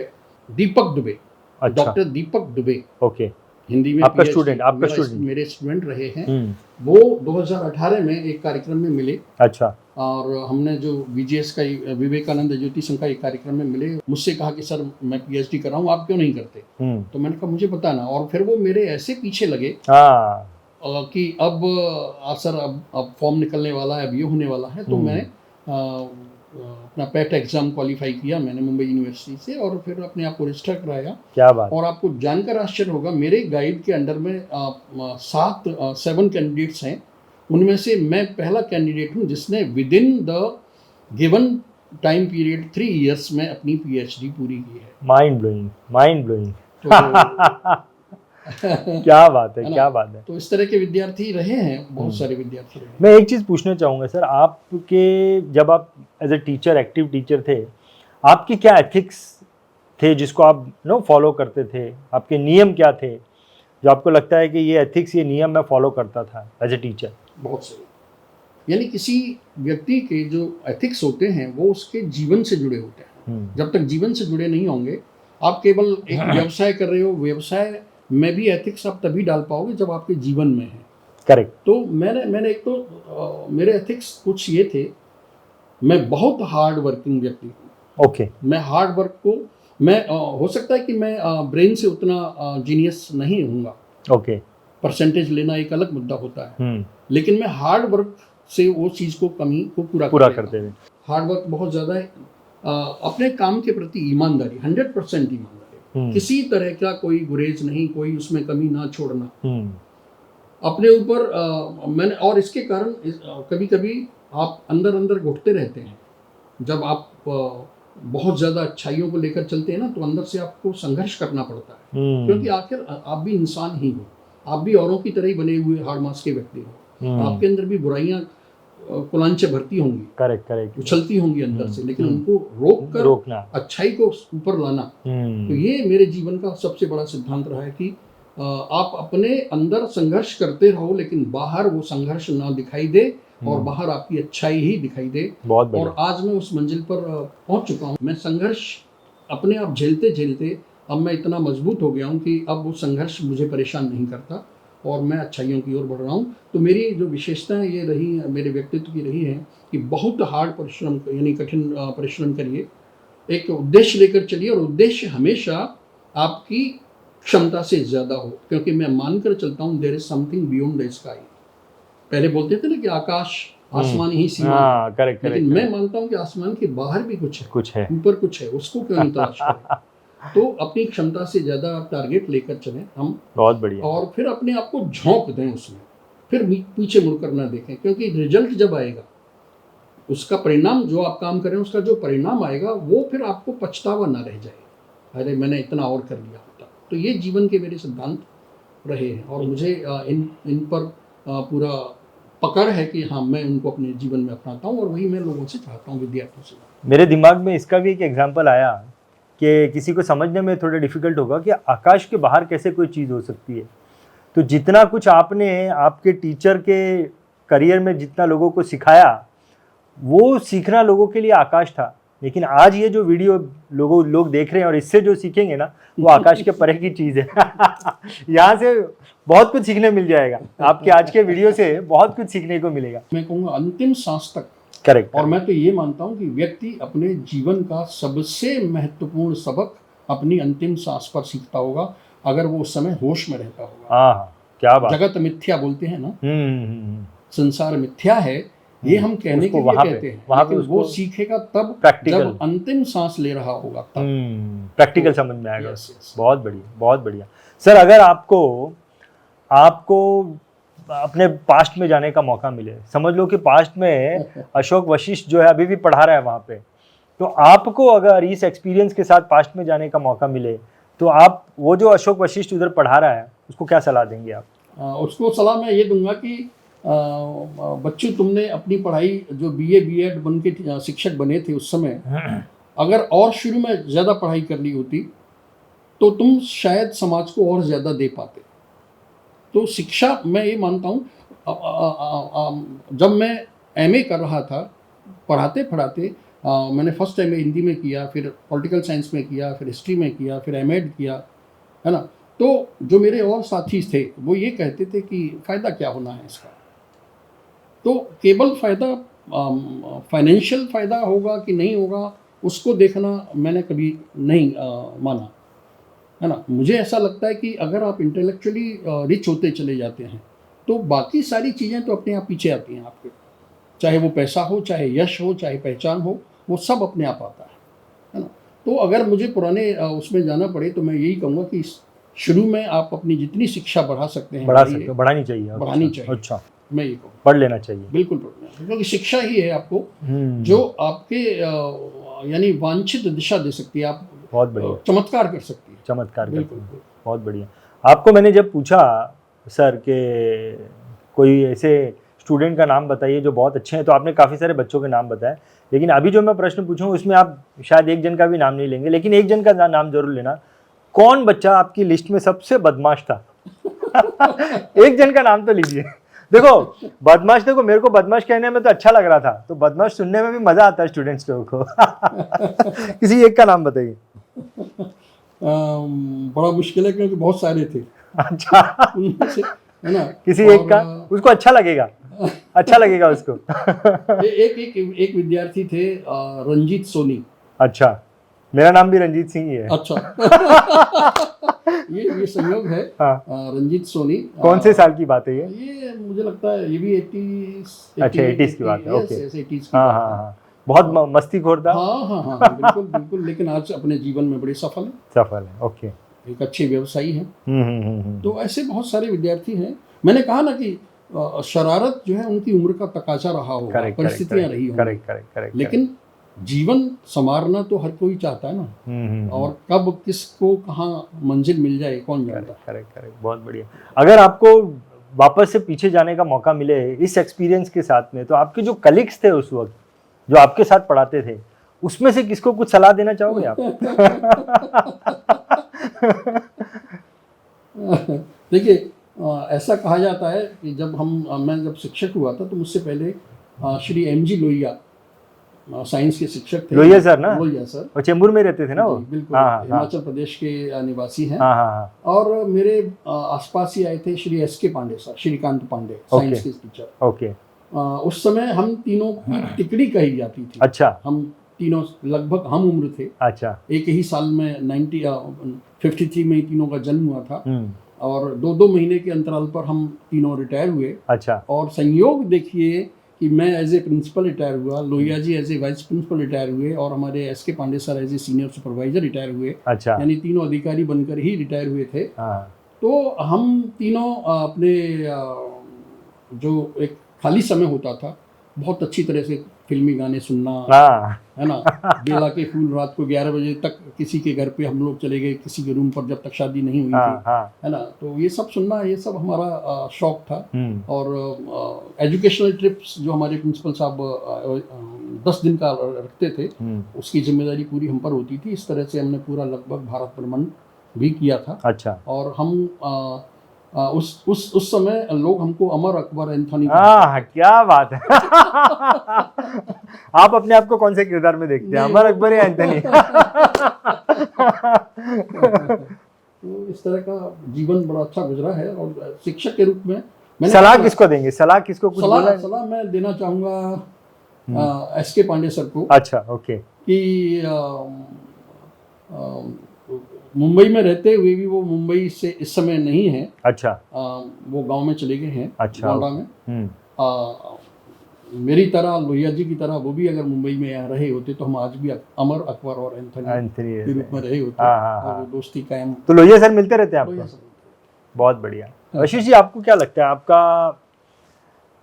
दीपक दुबे। अच्छा। डॉक्टर दीपक दुबे। ओके, हिंदी में आपका स्टूडेंट, आपका स्टूडेंट, मेरे स्टूडेंट रहे हैं। वो 2018 में एक कार्यक्रम में मिले। अच्छा। और हमने जो VGS का, विवेकानंद ज्योति संघ का एक कार्यक्रम में मिले, मुझसे कहा कि सर मैं पीएचडी कर रहा हूँ, आप क्यों नहीं करते। तो मैंने कहा मुझे बताना। और फिर वो मेरे ऐसे पीछे लगे कि अब सर अब फॉर्म निकलने वाला है, अब ये होने वाला है। तो मैंने अपना पेट एग्जाम क्वालिफाई किया मैंने मुंबई यूनिवर्सिटी से, और फिर अपने आप को रजिस्टर कराया। क्या बात। और आपको जानकर आश्चर्य होगा, मेरे गाइड के अंडर में 7 कैंडिडेट्स हैं। उनमें से मैं पहला कैंडिडेट हूँ जिसने with in the given time period 3 years में अपनी पीएचडी पूरी की है। Mind blowing, mind blowing. क्या बात है, क्या बात है। तो इस तरह के विद्यार्थी रहे हैं, बहुत सारे विद्यार्थी रहे हैं। मैं एक चीज़ पूछना चाहूँगा सर, आपके जब आप as a teacher, active teacher थे, आपके क्या एथिक्स थे जिसको आप फॉलो करते थे? आपके नियम क्या थे जो आपको लगता है कि ये एथिक्स, ये नियम मैं फॉलो करता था एज ए टीचर? बहुत सही। यानी किसी व्यक्ति के जो एथिक्स होते हैं वो उसके जीवन से जुड़े होते हैं। जब तक जीवन से जुड़े नहीं होंगे, आप केवल एक व्यवसाय कर रहे हो, व्यवसाय में भी एथिक्स आप तभी डाल पाओगे जब आपके जीवन में है। करेक्ट। तो मैंने एक तो मेरे एथिक्स कुछ ये थे, मैं बहुत हार्ड वर्किंग व्यक्ति हूँ। ओके। मैं हार्ड वर्क को, मैं हो सकता है कि मैं ब्रेन से उतना जीनियस नहीं हूँगा। ओके। परसेंटेज लेना एक अलग मुद्दा होता है, लेकिन मैं हार्ड वर्क से वो चीज़ को, कमी को पूरा करते हुए। हार्ड वर्क बहुत ज़्यादा है। अपने काम के प्रति ईमानदारी, 100% ईमानदारी, किसी तरह का कोई गुरेज नहीं, कोई उसमें कमी ना छोड़ना अपने ऊपर। मैंने और इसके कारण कभी कभी आप अंदर अंदर घुटते रहते हैं। जब आप बहुत ज़्यादा अच्छाइयों को लेकर चलते हैं ना, तो अंदर से आपको संघर्ष करना पड़ता है, क्योंकि आखिर आप भी इंसान ही हो, आप भी औरों की तरह ही बने हुए हाड़ मांस के व्यक्ति हो, आपके अंदर भी बुराइयां कुलांचे भरती होंगी, करेक्ट उछलती होंगी अंदर से, लेकिन उनको रोकना, अच्छाई को ऊपर लाना। तो ये मेरे जीवन का सबसे बड़ा सिद्धांत रहा है कि आप अपने अंदर संघर्ष करते रहो, लेकिन बाहर वो संघर्ष ना दिखाई दे और बाहर आपकी अच्छाई ही दिखाई दे। और आज मैं उस मंजिल पर पहुंच चुका हूं। मैं संघर्ष अपने आप झेलते झेलते अब मैं इतना मजबूत हो गया हूं कि अब वो संघर्ष मुझे परेशान नहीं करता और मैं अच्छाइयों की ओर बढ़ रहा हूं। तो मेरी जो विशेषताएं ये रही, मेरे व्यक्तित्व की रही है कि बहुत हार्ड परिश्रम, यानी कठिन परिश्रम करिए, एक उद्देश्य लेकर चलिए, और उद्देश्य हमेशा आपकी क्षमता से ज़्यादा हो, क्योंकि मैं मानकर चलता हूँ there is something beyond the sky. पहले बोलते थे ना कि आकाश आसमान ही सीमा है, करेक्ट, लेकिन मैं मानता हूँ कि आसमान के बाहर भी कुछ है, ऊपर कुछ है, उसको क्यों नहीं तलाश करें। तो अपनी क्षमता से ज़्यादा आप टारगेट लेकर चलें हम, बहुत बढ़िया, और फिर अपने आप को झोंक दें उसमें, फिर पीछे मुड़कर ना देखें, क्योंकि रिजल्ट जब आएगा, उसका परिणाम, जो आप काम करें उसका जो परिणाम आएगा, वो फिर आपको पछतावा ना रह जाए, अरे मैंने इतना और कर लिया होता। तो ये जीवन के मेरे सिद्धांत रहे हैं, और मुझे इन पर पूरा पकड़ है कि हाँ, मैं उनको अपने जीवन में अपनाता हूँ, और वही मैं लोगों से चाहता हूँ, विद्यार्थियों से। मेरे दिमाग में इसका भी एक एग्जांपल आया कि किसी को समझने में थोड़ा डिफिकल्ट होगा कि आकाश के बाहर कैसे कोई चीज़ हो सकती है। तो जितना कुछ आपने आपके टीचर के करियर में जितना लोगों को सिखाया, वो सीखना लोगों के लिए आकाश था, लेकिन आज ये जो वीडियो लोग देख रहे हैं और इससे जो सीखेंगे ना, वो आकाश के परे की चीज़ है। यहाँ से बहुत कुछ सीखने मिल जाएगा, आपके आज के वीडियो से बहुत कुछ सीखने को मिलेगा। मैं कहूँगा अंतिम सांस तक। करेक्ट। और मैं तो ये मानता हूँ कि व्यक्ति अपने जीवन का सबसे महत्वपूर्ण सबक अपनी अंतिम सांस पर सीखता होगा, अगर वो उस समय होश में रहता होगा। हाँ, क्या बात। जगत मिथ्या बोलते हैं ना, संसार मिथ्या है, ये हम कहने के लिए कहते हैं, लेकिन वो सीखेगा तब जब अंतिम सांस ले रहा होगा, तब प्रैक्टिकल समझ में आएगा। बहुत बढ़िया, बहुत बढ़िया। सर, अगर आपको अपने पास्ट में जाने का मौका मिले, समझ लो कि पास्ट में अशोक वशिष्ठ जो है अभी भी पढ़ा रहा है वहाँ पे, तो आपको अगर इस एक्सपीरियंस के साथ पास्ट में जाने का मौका मिले, तो आप वो जो अशोक वशिष्ठ उधर पढ़ा रहा है उसको क्या सलाह देंगे आप? उसको सलाह मैं ये दूंगा कि बच्चों, तुमने अपनी पढ़ाई जो BA B.Ed बन के शिक्षक बने थे उस समय, अगर और शुरू में ज़्यादा पढ़ाई कर ली होती तो तुम शायद समाज को और ज़्यादा दे पाते। तो शिक्षा, मैं ये मानता हूँ, जब मैं MA कर रहा था, पढ़ाते पढ़ाते मैंने फर्स्ट MA हिंदी में किया, फिर पॉलिटिकल साइंस में किया, फिर हिस्ट्री में किया, फिर M.Ed किया, है ना। तो जो मेरे और साथी थे वो ये कहते थे कि फ़ायदा क्या होना है इसका। तो केवल फ़ायदा, फाइनेंशियल फ़ायदा होगा कि नहीं होगा, उसको देखना मैंने कभी नहीं माना, है ना। मुझे ऐसा लगता है कि अगर आप इंटेलेक्चुअली रिच होते चले जाते हैं तो बाकी सारी चीज़ें तो अपने आप पीछे आती हैं आपके, चाहे वो पैसा हो, चाहे यश हो, चाहे पहचान हो, वो सब अपने आप आता है ना। तो अगर मुझे पुराने उसमें जाना पड़े तो मैं यही कहूँगा कि शुरू में आप अपनी जितनी शिक्षा बढ़ा सकते हैं, बढ़ानी चाहिए। अच्छा, मैं ये कहूँ, पढ़ लेना चाहिए, बिल्कुल पढ़ना चाहिए, क्योंकि शिक्षा ही है आपको जो आपके यानी वांछित दिशा दे सकती है, आप बहुत बढ़िया चमत्कार कर सकती है, बिल्कुल। बहुत बढ़िया। आपको मैंने जब पूछा सर कि कोई ऐसे स्टूडेंट का नाम बताइए जो बहुत अच्छे हैं, तो आपने काफ़ी सारे बच्चों के नाम बताए, लेकिन अभी जो मैं प्रश्न पूछूं उसमें आप शायद एक जन का भी नाम नहीं लेंगे, लेकिन एक जन का नाम जरूर लेना। कौन बच्चा आपकी लिस्ट में सबसे बदमाश था? एक जन का नाम तो लीजिए। देखो बदमाश, देखो मेरे को बदमाश कहने में तो अच्छा लग रहा था, तो बदमाश सुनने में भी मजा आता है स्टूडेंट्स लोगों को। किसी एक का नाम बताइए। बड़ा मुश्किल है क्योंकि बहुत सारे थे। अच्छा, है ना, किसी एक का उसको अच्छा लगेगा, अच्छा लगेगा उसको। एक विद्यार्थी थे रंजीत सोनी। अच्छा, मेरा नाम भी रंजीत सिंह ही है। अच्छा। ये संयोग है। हाँ। रंजीत सोनी। कौन से साल की बात है ये? ये मुझे लगता है ये भी 80s की बात है। ओके। 80s की हाँ बात हाँ है। हाँ। बहुत मस्तीखोर था। हाँ हाँ हाँ, बिल्कुल बिल्कुल, लेकिन आज अपने जीवन में बड़े सफल है, सफल है, ओके। एक अच्छे व्यवसायी हैं। तो ऐसे बहुत सारे विद्यार्थी हैं। मैंने कहा ना कि शरारत जो है उनकी उम्र का तकाजा रहा होगा, करेक्ट, परिस्थितियां रही होंगी, करेक्ट, करेक्ट, करेक्ट। लेकिन जीवन संवारना तो हर कोई चाहता है ना, और कब किसको कहाँ मंजिल मिल जाए कौन जानता है। करेक्ट, करेक्ट, बहुत बढ़िया। अगर आपको वापस से पीछे जाने का मौका मिले इस एक्सपीरियंस के साथ में, तो आपके जो कलीग्स थे उस वक्त, जो आपके साथ पढ़ाते थे, उसमें से किसको कुछ सलाह देना चाहोगे आप? देखिए, ऐसा कहा जाता है कि मैं जब शिक्षक हुआ था तो मुझसे पहले श्री M.G. लोहिया साइंस के शिक्षक थे। लोहिया सर ना? लोहिया सर, और चेंबूर में रहते थे ना वो? बिल्कुल, हिमाचल प्रदेश के निवासी हैं। हाँ। और मेरे आसपास ही आए थे Shri S.K. Pandey sir, Shrikant Pande, science के टीचर। ओके। उस समय हम तीनों की टिकड़ी कही जाती थी। अच्छा। हम तीनों लगभग हम उम्र थे। अच्छा। एक ही साल में 53 में ही तीनों का जन्म हुआ था, और 2-2 महीने के अंतराल पर हम तीनों रिटायर हुए। अच्छा। और संयोग देखिए कि मैं एज ए प्रिंसिपल रिटायर हुआ, Lohia ji as a vice principal retire हुए, और हमारे S.K. Pandey sir as a senior supervisor retire हुए। अच्छा। यानी तीनों अधिकारी बनकर ही रिटायर हुए थे। हाँ। तो हम तीनों अपने जो एक खाली समय होता था, बहुत अच्छी तरह से फिल्मी गाने सुनना, है ना, बेला के फूल, रात को 11 बजे तक किसी के घर पे हम लोग चले गए, किसी के रूम पर, जब तक शादी नहीं हुई थी, है ना, तो ये सब सुनना, ये सब हमारा शौक था। और एजुकेशनल ट्रिप्स जो हमारे प्रिंसिपल साहब 10 दिन का रखते थे, उसकी जिम्मेदारी पूरी हम पर होती थी। इस तरह से हमने पूरा लगभग भारत भ्रमण भी किया था। अच्छा। और हम उस समय लोग हमको अमर अकबर एंथोनी, क्या बात है। आप अपने आप को कौन से किरदार में देखते हैं, अमर अकबर या एंथोनी? तो इस तरह का जीवन बड़ा अच्छा गुजरा है। और शिक्षक के रूप में सलाह किसको देंगे? सलाह किसको कुछ बोला है? सलाह मैं देना चाहूँगा S.K. पांडे सर को। अच्छा, ओके। कि मुंबई में रहते हुए भी वो मुंबई से इस समय नहीं है। अच्छा। वो गांव में चले गए हैं। अच्छा। गोंडा में। मेरी तरह, लोहिया जी की तरह वो भी अगर मुंबई में यहाँ रहे होते तो हम आज भी अमर अकबर और एंथोनी के रूप में रहे होते। और वो दोस्ती कायम। तो लोहिया सर मिलते रहते हैं आपको? बहुत बढ़िया। आशीष जी, आपको क्या लगता है,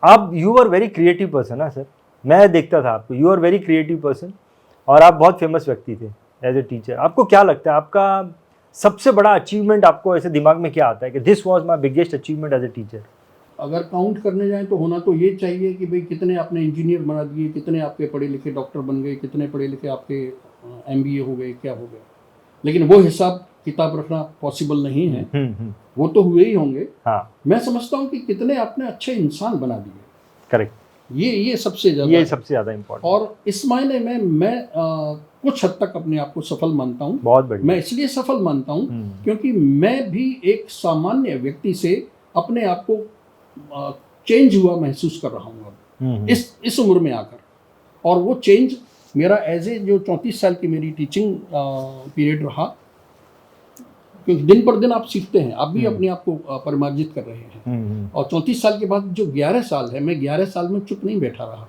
आप you are very creative person है सर, मैं देखता था आपको, you are very creative person, और आप बहुत फेमस व्यक्ति थे एज ए टीचर। आपको क्या लगता है, आपका सबसे बड़ा अचीवमेंट आपको ऐसे दिमाग में क्या आता है कि this was my biggest achievement as a teacher? अगर काउंट करने जाएं तो होना तो ये चाहिए कि भाई कितने आपने इंजीनियर बना दिए, कितने आपके पढ़े लिखे डॉक्टर बन गए, कितने पढ़े लिखे आपके MBA हो गए, क्या हो गया। लेकिन वो हिसाब किताब रखना पॉसिबल नहीं है। वो तो हुए ही होंगे। हाँ। मैं समझता हूँ कि कितने आपने अच्छे इंसान बना दिए। करेक्ट। ये सबसे ज़्यादा इम्पोर्टेंट। और इस मायने में मैं कुछ हद तक अपने आप को सफल मानता हूँ। बहुत बढ़िया। मैं इसलिए सफल मानता हूँ क्योंकि मैं भी एक सामान्य व्यक्ति से अपने आप को चेंज हुआ महसूस कर रहा हूँ इस उम्र में आकर। और वो चेंज मेरा एज ए जो 34 साल की मेरी टीचिंग पीरियड रहा, क्योंकि दिन पर दिन आप सीखते हैं, आप भी अपने आप को परिमार्जित कर रहे हैं। और 34 साल के बाद जो 11 साल है, मैं 11 साल में चुप नहीं बैठा रहा।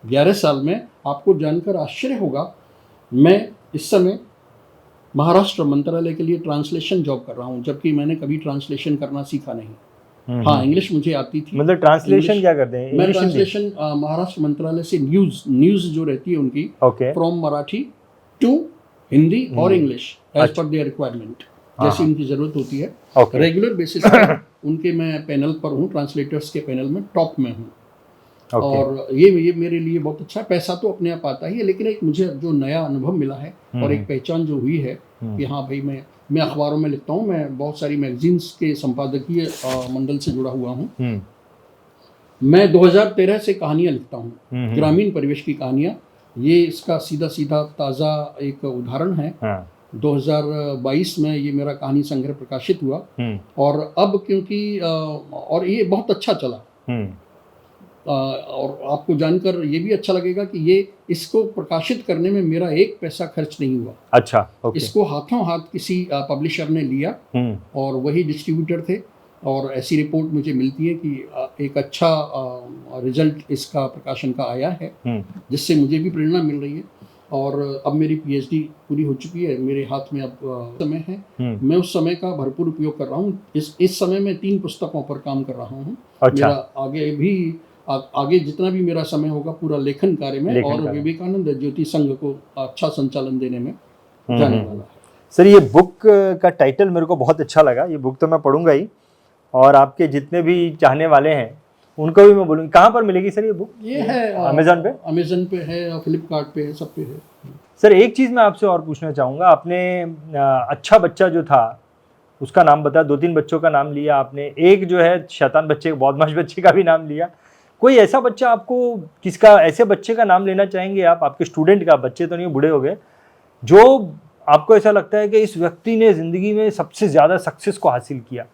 11 साल में आपको जानकर आश्चर्य होगा, मैं इस समय महाराष्ट्र मंत्रालय के लिए ट्रांसलेशन जॉब कर रहा हूँ, जबकि मैंने कभी ट्रांसलेशन करना सीखा नहीं। हाँ, इंग्लिश मुझे आती थी। मतलब ट्रांसलेशन क्या करते हैं? मैं ट्रांसलेशन महाराष्ट्र मंत्रालय से न्यूज़ जो रहती है उनकी, फ्रॉम मराठी टू हिंदी और English as per their requirement, जैसी उनकी ज़रूरत होती है। रेगुलर बेसिस पर उनके मैं पैनल पर हूँ, ट्रांसलेटर्स के पैनल में टॉप में हूँ। और ये मेरे लिए बहुत अच्छा है। पैसा तो अपने आप आता ही है, लेकिन एक मुझे जो नया अनुभव मिला है और एक पहचान जो हुई है कि हाँ भाई, मैं अखबारों में लिखता हूँ, मैं बहुत सारी मैगजीन्स के संपादकीय मंडल से जुड़ा हुआ हूँ। मैं 2013 से कहानियाँ लिखता हूँ, ग्रामीण परिवेश की कहानियाँ। ये इसका सीधा ताज़ा एक उदाहरण है। 2022 में ये मेरा कहानी संग्रह प्रकाशित हुआ। और अब क्योंकि और ये बहुत अच्छा चला, और आपको जानकर ये भी अच्छा लगेगा कि ये इसको प्रकाशित करने में मेरा एक पैसा खर्च नहीं हुआ। अच्छा, इसको हाथों हाथ किसी पब्लिशर ने लिया और वही डिस्ट्रीब्यूटर थे, और ऐसी रिपोर्ट मुझे मिलती है कि एक अच्छा रिजल्ट इसका प्रकाशन का आया है, जिससे मुझे भी प्रेरणा मिल रही है। और अब मेरी पीएचडी पूरी हो चुकी है, मेरे हाथ में अब समय है, मैं उस समय का भरपूर उपयोग कर रहा हूँ। इस समय मैं 3 पुस्तकों पर काम कर रहा हूँ। अच्छा। मेरा आगे भी आगे जितना भी मेरा समय होगा पूरा लेखन कार्य में और विवेकानंद ज्योति संघ को अच्छा संचालन देने में जाने वाला है। सर, ये बुक का टाइटल मेरे को बहुत अच्छा लगा, ये बुक तो मैं पढ़ूंगा ही, और आपके जितने भी चाहने वाले हैं उनको भी मैं बोलूँगी। कहाँ पर मिलेगी सर ये बुक? ये है अमेज़न पे? अमेज़न पे है, फ्लिपकार्ट पे है, सब पे है। सर, एक चीज़ मैं आपसे और पूछना चाहूँगा, आपने अच्छा बच्चा जो था उसका नाम बताया, 2-3 बच्चों का नाम लिया आपने, एक जो है शैतान बच्चे, बदमाश बच्चे का भी नाम लिया। कोई ऐसा बच्चा आपको, किसका ऐसे बच्चे का नाम लेना चाहेंगे आप, आपके स्टूडेंट का, बच्चे तो नहीं बूढ़े हो गए, जो आपको ऐसा लगता है कि इस व्यक्ति ने ज़िंदगी में सबसे ज़्यादा सक्सेस को हासिल किया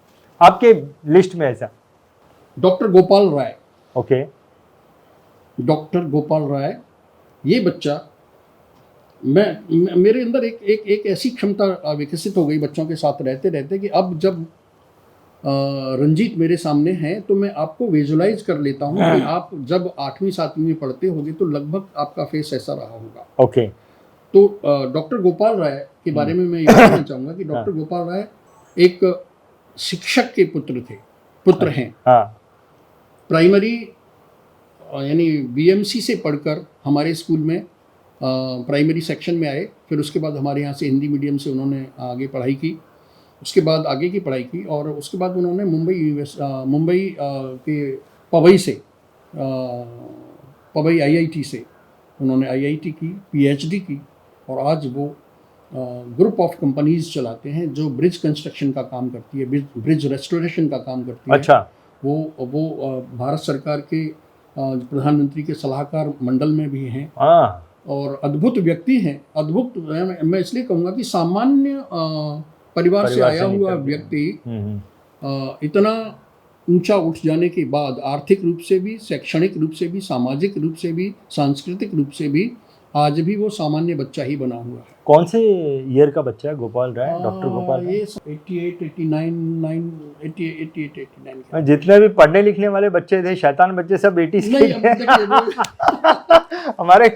आपके लिस्ट में ऐसा? Doctor Gopal Rai. Okay. Doctor Gopal Rai, ये बच्चा, मेरे अंदर एक ऐसी क्षमता विकसित हो गई बच्चों के साथ रहते रहते कि अब जब रंजीत मेरे सामने हैं तो मैं आपको विजुलाइज कर लेता हूँ कि आप जब 8वीं 7वीं में पढ़ते होगे तो लगभग आपका फेस ऐसा रहा होगा। ओके। तो डॉक्टर गोपाल राय के बारे में मैं ये कहना चाहूँगा कि डॉक्टर गोपाल राय एक शिक्षक के पुत्र हैं। प्राइमरी यानी बीएमसी से पढ़कर हमारे स्कूल में प्राइमरी सेक्शन में आए, फिर उसके बाद हमारे यहाँ से हिंदी मीडियम से उन्होंने आगे पढ़ाई की, उसके बाद आगे की पढ़ाई की, और उसके बाद उन्होंने मुंबई के पवई आईआईटी से उन्होंने आईआईटी की, पीएचडी की, और आज वो ग्रुप ऑफ कंपनीज चलाते हैं जो ब्रिज कंस्ट्रक्शन का काम करती है, ब्रिज रेस्टोरेशन का काम करती है। अच्छा। वो भारत सरकार के प्रधानमंत्री के सलाहकार मंडल में भी हैं और अद्भुत व्यक्ति हैं। अद्भुत, मैं इसलिए कहूँगा कि सामान्य परिवार से आया हुआ व्यक्ति इतना ऊंचा उठ जाने के बाद आर्थिक रूप से भी, शैक्षणिक रूप से भी, सामाजिक रूप से भी, सांस्कृतिक रूप से भी आज भी वो सामान्य बच्चा ही बना हुआ है। कौन से ईयर का बच्चा है गोपाल राय, डॉक्टर गोपाल राय? ये 88, 89। जितने भी पढ़ने लिखने वाले बच्चे थे, शैतान बच्चे, सब 80s के हमारे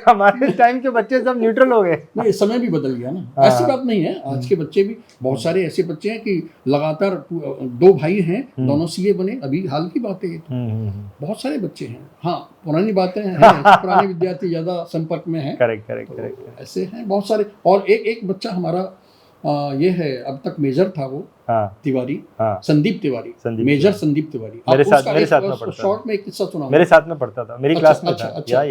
टाइम के बच्चे सब न्यूट्रल हो गए। नहीं, समय भी बदल गया ना, ऐसी बात नहीं है। आज के बच्चे भी, बहुत सारे ऐसे बच्चे हैं कि लगातार 2 भाई हैं, दोनों सीए बने, अभी हाल की बात है। बहुत सारे बच्चे हैं। हाँ, पुरानी बातें हैं, पुराने विद्यार्थी ज्यादा संपर्क में हैं। करेक्ट। ऐसे हैं बहुत सारे। और एक बच्चा हमारा ये है, अब तक मेजर था वो, तिवारी, संदीप तिवारी, मेजर संदीप तिवारी। मेरे साथ में पढ़ता था। शॉर्ट में एक किस्सा सुना, मेरे साथ में पढ़ता था, मेरी क्लास में था। अच्छा।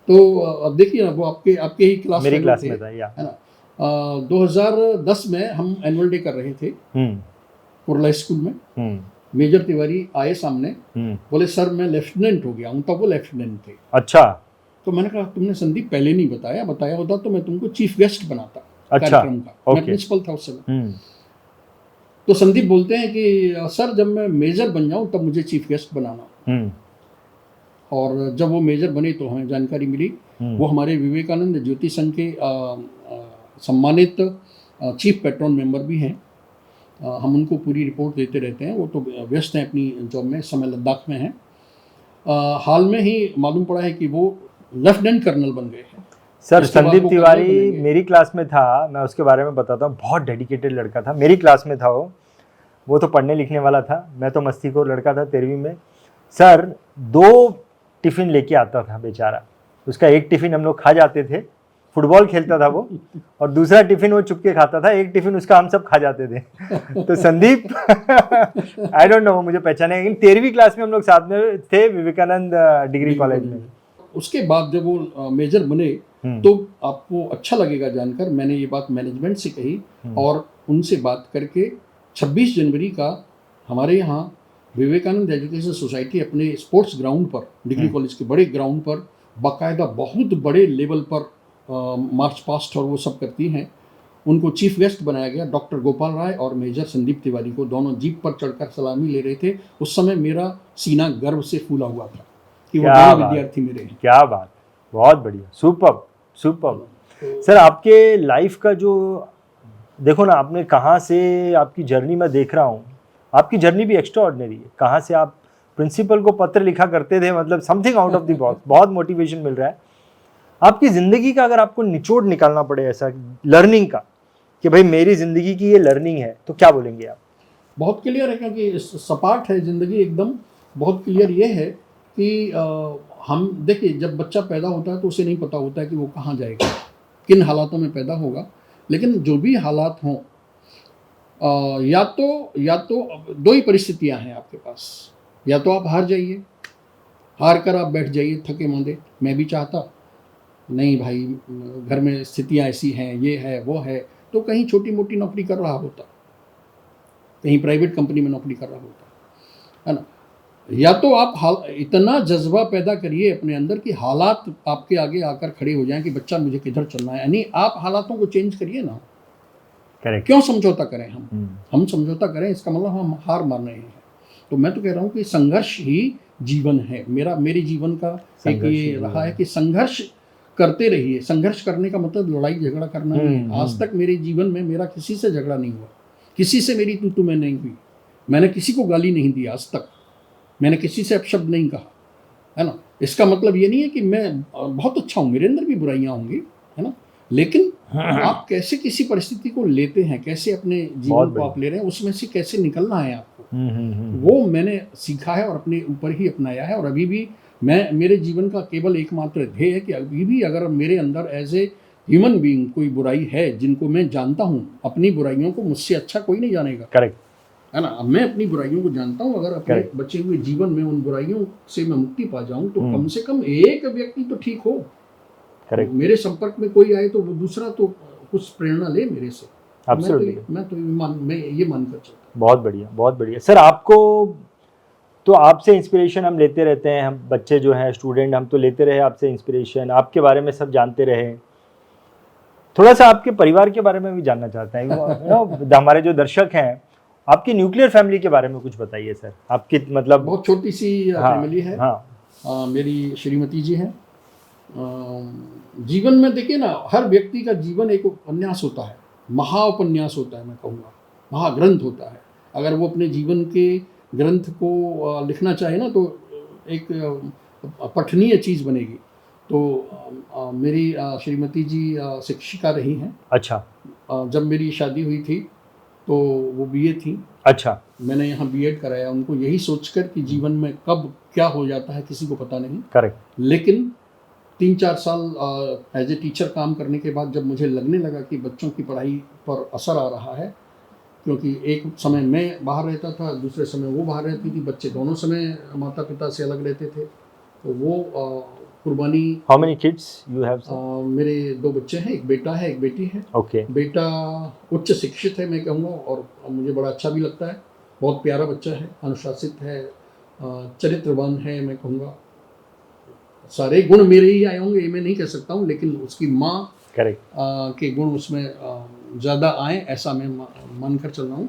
तो अब देखिए ना, वो आपके ही क्लास मेरी क्लास में था, है ना। 2010 में हम एनुअल डे कर रहे थे कुरला स्कूल में। मेजर तिवारी आए सामने, बोले सर मैं लेफ्टिनेंट हो गया हूँ। तब वो लेफ्टिनेंट थे। अच्छा। तो मैंने कहा तुमने संदीप पहले नहीं बताया होता तो मैं तुमको चीफ गेस्ट बनाता कार्यक्रम का। मैं प्रिंसिपल था उस समय। तो संदीप बोलते हैं कि सर जब मैं मेजर बन जाऊं तब मुझे चीफ गेस्ट बनाना। और जब वो मेजर बने तो हमें जानकारी मिली वो हमारे विवेकानंद ज्योति संघ के सम्मानित चीफ पेट्रॉन मेंबर भी हैं। हम उनको पूरी रिपोर्ट देते रहते हैं। वो तो व्यस्त हैं अपनी जॉब में, इस समय लद्दाख में हैं। हाल में ही मालूम पड़ा है कि वो लेफ्टिनेंट कर्नल बन गए हैं। सर, संदीप तिवारी मेरी क्लास में था, मैं उसके बारे में बताता हूँ। बहुत डेडिकेटेड लड़का था, मेरी क्लास में था वो तो पढ़ने लिखने वाला था, मैं तो मस्तीखोर लड़का था 13वीं में। सर 2 टिफ़िन लेके आता था बेचारा, उसका एक टिफ़िन हम लोग खा जाते थे, फुटबॉल खेलता था वो, और दूसरा टिफ़िन वो चुपके खाता था, एक टिफ़िन उसका हम सब खा जाते थे। तो संदीप आई डोंट नो, मुझे पहचाने, लेकिन 13वीं क्लास में हम लोग साथ में थे विवेकानंद डिग्री कॉलेज में। उसके बाद जब वो मेजर बने तो आपको अच्छा लगेगा जानकर, मैंने ये बात मैनेजमेंट से कही और उनसे बात करके 26 जनवरी का हमारे यहाँ विवेकानंद एजुकेशन सोसाइटी अपने स्पोर्ट्स ग्राउंड पर, डिग्री कॉलेज के बड़े ग्राउंड पर, बाकायदा बहुत बड़े लेवल पर मार्च पास्ट और वो सब करती हैं। उनको चीफ गेस्ट बनाया गया। डॉक्टर गोपाल राय और मेजर संदीप तिवारी को दोनों जीप पर चढ़कर सलामी ले रहे थे। उस समय मेरा सीना गर्व से फूला हुआ था कि वो दोनों विद्यार्थी मेरे हैं। क्या बात, बहुत बढ़िया, सुपर। सर, आपके लाइफ का जो देखो ना, आपने कहाँ से आपकी जर्नी में देख रहा हूँ, आपकी जर्नी भी एक्स्ट्रा ऑर्डिनरी है। कहाँ से आप प्रिंसिपल को पत्र लिखा करते थे, मतलब something out of the box, बहुत मोटिवेशन मिल रहा है। आपकी ज़िंदगी का अगर आपको निचोड़ निकालना पड़े ऐसा लर्निंग का कि भाई मेरी ज़िंदगी की ये लर्निंग है, तो क्या बोलेंगे आप? बहुत क्लियर है, क्योंकि सपाट है ज़िंदगी एकदम। बहुत क्लियर ये है कि हम देखिए, जब बच्चा पैदा होता है तो उसे नहीं पता होता है कि वो कहाँ जाएगा, किन हालातों में पैदा होगा। लेकिन जो भी हालात हों, या तो दो ही परिस्थितियां हैं आपके पास। या तो आप हार जाइए, हार कर आप बैठ जाइए थके मांदे। मैं भी चाहता नहीं भाई, घर में स्थितियां ऐसी हैं, ये है वो है, तो कहीं छोटी मोटी नौकरी कर रहा होता, कहीं प्राइवेट कंपनी में नौकरी कर रहा होता, है ना। या तो आप इतना जज्बा पैदा करिए अपने अंदर कि हालात आपके आगे आकर खड़े हो जाएं कि बच्चा मुझे किधर चलना है, यानी आप हालातों को चेंज करिए ना। करेक्ट। क्यों समझौता करें हम समझौता करें, इसका मतलब हम हार मान रहे हैं। तो मैं तो कह रहा हूँ कि संघर्ष ही जीवन है। मेरे जीवन का एक ये रहा है कि संघर्ष करते रहिए। संघर्ष करने का मतलब लड़ाई झगड़ा करना नहीं है। आज तक मेरे जीवन में मेरा किसी से झगड़ा नहीं हुआ, किसी से मेरी तू मैं नहीं हुई, मैंने किसी को गाली नहीं दी आज तक, मैंने किसी से अपशब्द नहीं कहा, है ना। इसका मतलब ये नहीं है कि मैं बहुत अच्छा हूँ, मेरे अंदर भी बुराइयां होंगी, है ना। लेकिन आप कैसे किसी परिस्थिति को लेते हैं, कैसे अपने जीवन को आप ले रहे हैं, उसमें से कैसे निकलना है आपको, वो मैंने सीखा है और अपने ऊपर ही अपनाया है। और अभी भी मेरे जीवन का केवल एकमात्र ध्येय है कि अभी भी अगर मेरे अंदर एज ए ह्यूमन बीइंग कोई बुराई है जिनको मैं जानता हूँ, अपनी बुराइयों को मुझसे अच्छा कोई नहीं जानेगा, करेक्ट, है ना। अब मैं अपनी बुराइयों को जानता हूँ, अगर अपने बचे हुए जीवन में उन बुराइयों से मैं मुक्ति पा जाऊं तो कम से कम एक व्यक्ति तो ठीक हो। तो मेरे संपर्क में कोई आए तो वो दूसरा तो कुछ प्रेरणा ले मेरे से। मैं ये मानकर चलता। बहुत बढ़िया, बहुत बढ़िया सर। आपको तो आपसे इंस्पिरेशन हम लेते रहते हैं, हम बच्चे जो हैं स्टूडेंट, हम तो लेते रहे आपसे इंस्पिरेशन, आपके बारे में सब जानते रहे। थोड़ा सा आपके परिवार के बारे में भी जानना चाहते हैं। हमारे जो दर्शक हैं, आपकी न्यूक्लियर फैमिली के बारे में कुछ बताइए सर। आपकी मतलब बहुत छोटी सी फैमिली है। हाँ। मेरी श्रीमती जी हैं। जीवन में देखिए ना, हर व्यक्ति का जीवन एक उपन्यास होता है, महाउपन्यास होता है, मैं कहूँगा महाग्रंथ होता है। अगर वो अपने जीवन के ग्रंथ को लिखना चाहे ना तो एक पठनीय चीज़ बनेगी। तो मेरी श्रीमती जी शिक्षिका रही हैं। अच्छा। जब मेरी शादी हुई थी तो वो बीए थी। अच्छा। मैंने यहाँ बीएड कराया उनको, यही सोचकर कि जीवन में कब क्या हो जाता है किसी को पता नहीं। करेक्ट। लेकिन 3-4 साल एज ए टीचर काम करने के बाद जब मुझे लगने लगा कि बच्चों की पढ़ाई पर असर आ रहा है, क्योंकि एक समय मैं बाहर रहता था, दूसरे समय वो बाहर रहती थी, बच्चे दोनों समय माता पिता से अलग रहते थे, तो वो कुर्बानी। How many kids you have? मेरे 2 बच्चे हैं, एक बेटा है एक बेटी है। ओके। बेटा उच्च शिक्षित है मैं कहूँगा, और मुझे बड़ा अच्छा भी लगता है। बहुत प्यारा बच्चा है, अनुशासित है, चरित्रवान है, मैं कहूँगा सारे गुण मेरे ही आए होंगे ये मैं नहीं कह सकता हूँ, लेकिन उसकी माँ के गुण उसमें ज़्यादा आए ऐसा मैं मानकर चल रहा हूँ।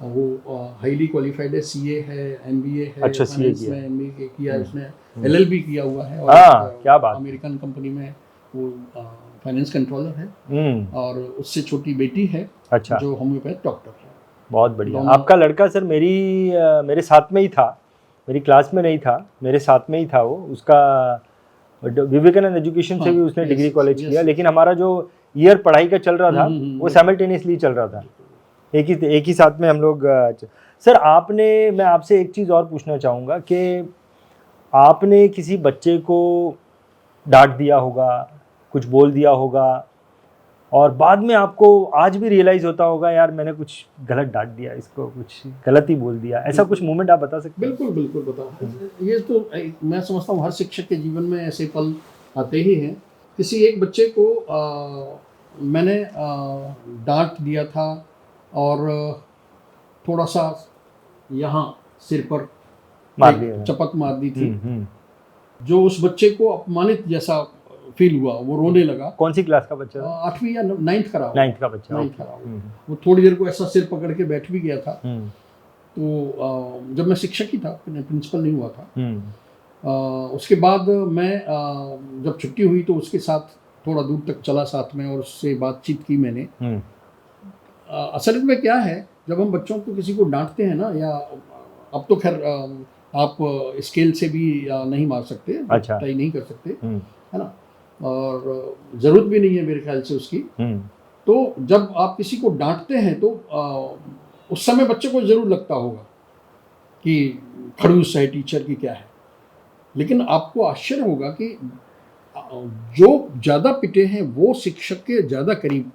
वो हाईली क्वालिफाइड है, सीए है, एमबीए है, अच्छा, फाइनेंस में एमबीए किया है उसने, एलएलबी किया हुआ है, और क्या बात, अमेरिकन कंपनी में वो फाइनेंस कंट्रोलर है। और उससे छोटी बेटी है। अच्छा। जो होम्योपैथ डॉक्टर है। बहुत बढ़िया। आपका लड़का सर मेरे साथ में ही था, मेरी क्लास में नहीं था, मेरे साथ में ही था वो। उसका विवेकानंद एजुकेशन से भी उसने डिग्री कॉलेज किया, लेकिन हमारा जो ईयर पढ़ाई का चल रहा था वो साइमल्टेनियसली चल रहा था, एक ही साथ में हम लोग। सर मैं आपसे एक चीज़ और पूछना चाहूँगा कि आपने किसी बच्चे को डांट दिया होगा, कुछ बोल दिया होगा, और बाद में आपको आज भी रियलाइज़ होता होगा यार मैंने कुछ गलत डांट दिया, इसको कुछ गलत ही बोल दिया, ऐसा कुछ मोमेंट आप बता सकते हैं? बिल्कुल बता। ये तो मैं समझता हूँ हर शिक्षक के जीवन में ऐसे पल आते ही हैं। किसी एक बच्चे को मैंने डांट दिया था और थोड़ा सा यहाँ सिर पर चपत मार दी थी, जो उस बच्चे को अपमानित जैसा फील हुआ, वो रोने लगा। कौन सी क्लास का बच्चा? 8वीं या 9th का रहा। 9th का बच्चा। वो थोड़ी देर को ऐसा सिर पकड़ के बैठ भी गया था। तो जब मैं शिक्षक ही था, प्रिंसिपल नहीं हुआ था। उसके बाद मैं जब छुट्टी हुई तो उसके साथ थोड़ा दूर तक चला साथ में और उससे बातचीत की मैंने। असल में क्या है जब हम बच्चों को किसी को डांटते हैं ना, या अब तो खैर आप स्केल से भी नहीं मार सकते, अच्छा। तय नहीं कर सकते, है ना, और ज़रूरत भी नहीं है मेरे ख्याल से उसकी। तो जब आप किसी को डांटते हैं तो उस समय बच्चे को ज़रूर लगता होगा कि खड़ूस है टीचर की क्या है, लेकिन आपको आश्चर्य होगा कि जो ज़्यादा पिटे हैं वो शिक्षक के ज़्यादा करीब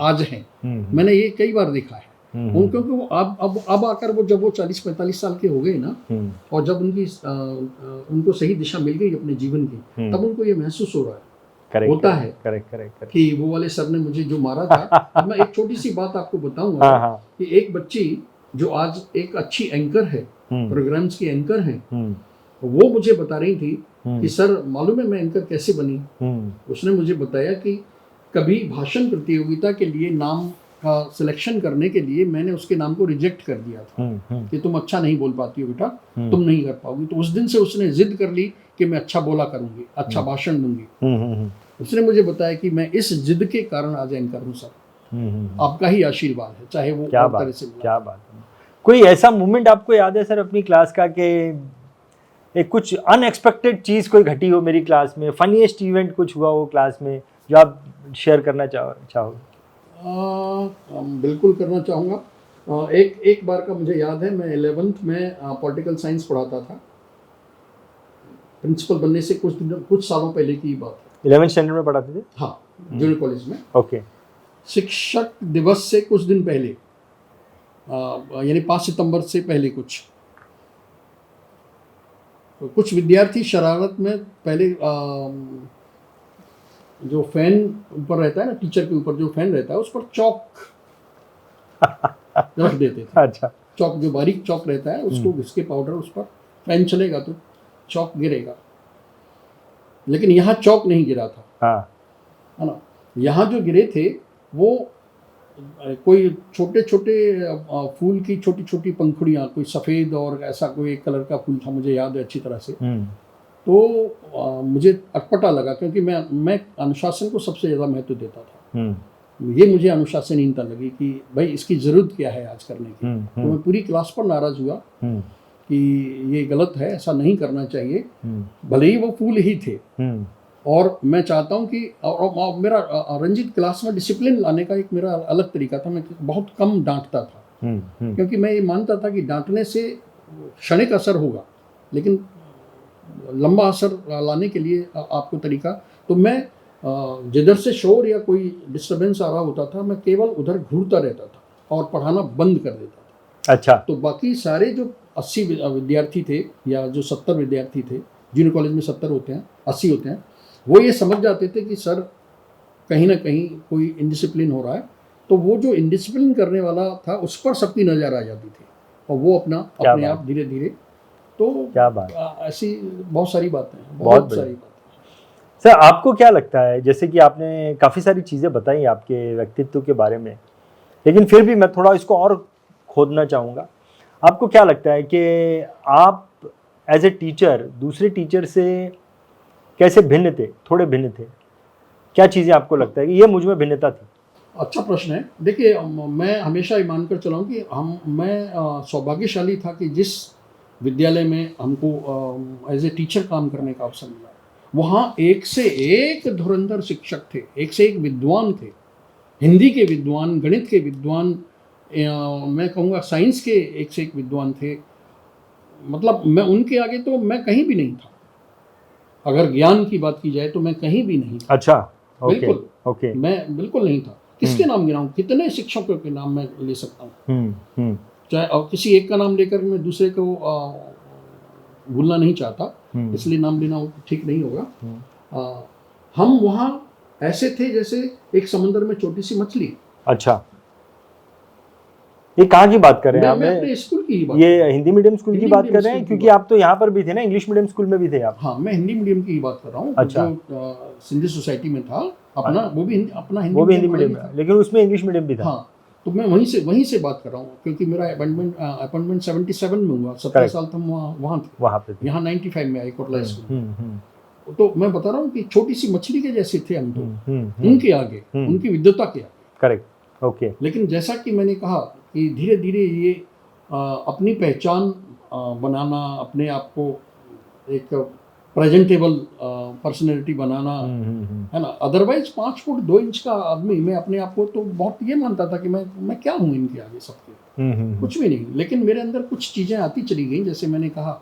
आज हैं। मैंने ये कई बार देखा है। क्योंकि वो अब आकर वो जब वो 40-45 साल के हो गए ना, और जब उनको सही दिशा मिल गई अपने जीवन की, तब उनको ये महसूस हो रहा है, होता है कि वो वाले सर ने मुझे जो मारा था। अब मैं एक छोटी सी बात आपको बताऊंगा कि एक बच्ची जो आज एक अच्छी एंकर है, प्रोग्राम्स की एंकर है, वो मुझे बता रही थी कि सर मालूम है मैं एंकर कैसे बनी। उसने मुझे बताया कि कभी भाषण प्रतियोगिता के लिए नाम का सिलेक्शन करने के लिए मैंने उसके नाम को रिजेक्ट कर दिया था कि तुम अच्छा नहीं बोल पाती हो बेटा, तुम नहीं कर पाओगी। तो उस दिन से उसने जिद कर ली कि मैं अच्छा बोला करूंगी, अच्छा भाषण दूंगी। उसने मुझे बताया कि मैं इस जिद के कारण आज एंकर हूँ सर। आपका ही आशीर्वाद है, चाहे वो क्या तरह से मिला। क्या बात है। कोई ऐसा मोमेंट आपको याद है सर अपनी क्लास का कि एक कुछ अनएक्सपेक्टेड चीज़ कोई घटी हो मेरी क्लास में, फनीएस्ट इवेंट कुछ हुआ हो क्लास में जो आप शेयर करना चाहोगे? बिल्कुल करना चाहूँगा। एक बार का मुझे याद है, मैं 11th में पॉलिटिकल साइंस पढ़ाता था। प्रिंसिपल बनने से कुछ सालों पहले की बात है। 11th स्टैंडर्ड में पढ़ाते थे? हाँ, जूनियर कॉलेज में। ओके। शिक्षक दिवस से कुछ दिन पहले, यानी 5 सितंबर से पहले कुछ विद्यार्थी शरारत में पहले जो फैन ऊपर रहता है ना, टीचर के ऊपर जो फैन रहता है उस पर चौक रख देते थे। अच्छा। चौक, जो बारीक चौक रहता है उसको घिस के पाउडर, उस पर फैन चलेगा तो चौक गिरेगा। लेकिन यहाँ चौक नहीं गिरा था, है ना। यहाँ जो गिरे थे वो कोई छोटे छोटे फूल की छोटी छोटी पंखुड़ियाँ, कोई सफ़ेद और ऐसा कोई एक कलर का फूल था, मुझे याद है अच्छी तरह से। तो मुझे अटपटा लगा, क्योंकि मैं अनुशासन को सबसे ज़्यादा महत्व देता था। ये मुझे अनुशासनहीनता लगी कि भाई इसकी ज़रूरत क्या है आज करने की। तो मैं पूरी क्लास पर नाराज़ हुआ कि ये गलत है, ऐसा नहीं करना चाहिए। भले ही वो फूल ही थे, और मैं चाहता हूँ कि और मेरा रंजित क्लास में डिसिप्लिन लाने का एक मेरा अलग तरीका था। मैं बहुत कम डांटता था, क्योंकि मैं ये मानता था कि डांटने से क्षणिक असर होगा, लेकिन लंबा असर लाने के लिए आपको तरीका, तो मैं जिधर से शोर या कोई डिस्टर्बेंस आ रहा होता था मैं केवल उधर घूरता रहता था और पढ़ाना बंद कर देता था। अच्छा। तो बाकी सारे जो 80 विद्यार्थी थे या जो 70 विद्यार्थी थे, जूनियर कॉलेज में 70 होते हैं, 80 होते हैं, वो ये समझ जाते थे कि सर कहीं ना कहीं कोई इनडिसिप्लिन हो रहा है। तो वो जो इनडिसिप्लिन करने वाला था उस पर सबकी नज़र आ जाती थी, और वो अपने आप धीरे धीरे। तो क्या बात, ऐसी बहुत सारी बातें हैं, बहुत सारी बातें। सर आपको क्या लगता है, जैसे कि आपने काफ़ी सारी चीज़ें बताई आपके व्यक्तित्व के बारे में, लेकिन फिर भी मैं थोड़ा इसको और खोदना चाहूँगा। आपको क्या लगता है कि आप एज ए टीचर दूसरे टीचर से कैसे भिन्न थे, थोड़े भिन्न थे? क्या चीज़ें आपको लगता है कि ये मुझ में भिन्नता थी? अच्छा प्रश्न है। देखिए, मैं हमेशा ये मानकर चला हूँ कि मैं सौभाग्यशाली था कि जिस विद्यालय में हमको एज ए टीचर काम करने का अवसर मिला, वहाँ एक से एक धुरंधर शिक्षक थे, एक से एक विद्वान थे। हिंदी के विद्वान, गणित के विद्वान, मैं कहूँगा साइंस के एक से एक विद्वान थे। मतलब मैं उनके आगे तो मैं कहीं भी नहीं था। अगर ज्ञान की बात की जाए तो मैं कहीं भी नहीं था। अच्छा, बिल्कुल, ओके। मैं बिल्कुल नहीं था। किसके नाम गिनाऊं? कितने शिक्षकों के नाम मैं ले सकता हूँ। चाहे और किसी एक का नाम लेकर मैं दूसरे को भूलना नहीं चाहता, इसलिए नाम लेना ठीक नहीं होगा। हम वहाँ ऐसे थे जैसे एक समुद्र में छोटी सी मछली। अच्छा, ये कहाँ की बात कर रहे हैं आप? मैं अपने स्कूल की बात, ये हिंदी मीडियम स्कूल की बात कर रहे हैं, क्योंकि आप तो यहाँ पर भी थे ना, इंग्लिश मीडियम स्कूल में भी थे आप। हाँ, मैं हिंदी मीडियम की बात कर रहा हूँ। अच्छा। जो सिंधी सोसाइटी में था अपना, वो भी हिंदी मीडियम था, लेकिन उसमें इंग्लिश मीडियम भी था। हाँ, तो मैं वहीं से बात कर रहा हूँ, क्योंकि मेरा अपॉइंटमेंट 77 में हुआ। 17 साल तक वहाँ थे, वहाँ पे। यहाँ 95 में आई कोटला स्कूल। तो मैं बता रहा हूँ कि छोटी सी मछली के जैसे थे हम तो उनके आगे, उनकी विद्वता के आगे। Correct, okay. लेकिन जैसा कि मैंने कहा कि धीरे धीरे ये अपनी पहचान बनाना, अपने आप को एक प्रेजेंटेबल पर्सनैलिटी बनाना, है ना। अदरवाइज 5 फुट 2 इंच का आदमी, मैं अपने आप को तो बहुत ये मानता था कि मैं क्या हूँ इनके आगे सबके, कुछ भी नहीं। लेकिन मेरे अंदर कुछ चीज़ें आती चली गई। जैसे मैंने कहा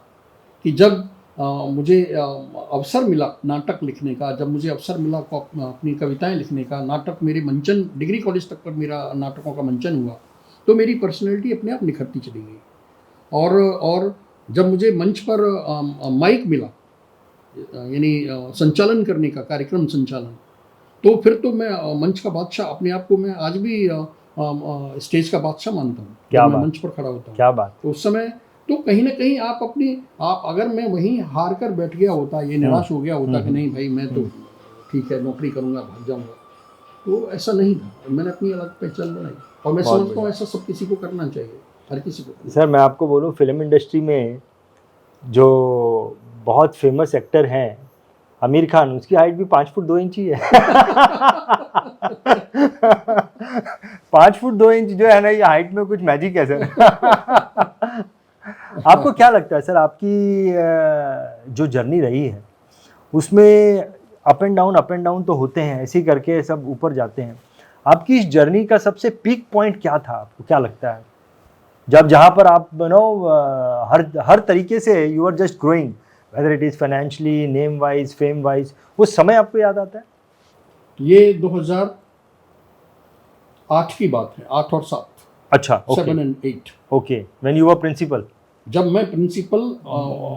कि जब मुझे अवसर मिला नाटक लिखने का, जब मुझे अवसर मिला अपनी कविताएं लिखने का, नाटक मेरे मंचन डिग्री कॉलेज तक पर मेरा नाटकों का मंचन हुआ, तो मेरी पर्सनैलिटी अपने आप निखरती चली गई। और जब मुझे मंच पर माइक मिला, यानी संचालन करने का, कार्यक्रम संचालन, तो फिर तो मैं मंच का बादशाह, अपने आप को मैं आज भी स्टेज का बादशाह मानता हूँ जब मैं मंच पर खड़ा होता हूँ। क्या बात। तो उस समय तो कहीं ना कहीं आप अगर मैं वहीं हार कर बैठ गया होता, ये निराश हो गया होता कि नहीं भाई मैं तो ठीक है नौकरी करूँगा, भाग जाऊँगा, तो ऐसा नहीं था। मैंने अपनी अलग पहचान बनाई और मैं समझता हूँ ऐसा सब किसी को करना चाहिए, हर किसी को। सर मैं आपको बोलूँ, फिल्म इंडस्ट्री में जो बहुत फेमस एक्टर हैं आमिर खान, उसकी हाइट भी 5 फुट 2 इंच ही है। 5 फुट 2 इंच जो है ना, ये हाइट में कुछ मैजिक है सर। आपको क्या लगता है सर, आपकी जो जर्नी रही है उसमें अप एंड डाउन तो होते हैं, ऐसे ही करके सब ऊपर जाते हैं। आपकी इस जर्नी का सबसे पीक पॉइंट क्या था, आपको क्या लगता है? जब जहाँ पर आप हर तरीके से you are just growing, whether it is financially, name wise, fame wise, वो समय आपको याद आता है? ये 2008 की बात है, 8 और 7। अच्छा, 7 and 8। Okay, when you were principal. जब मैं प्रिंसिपल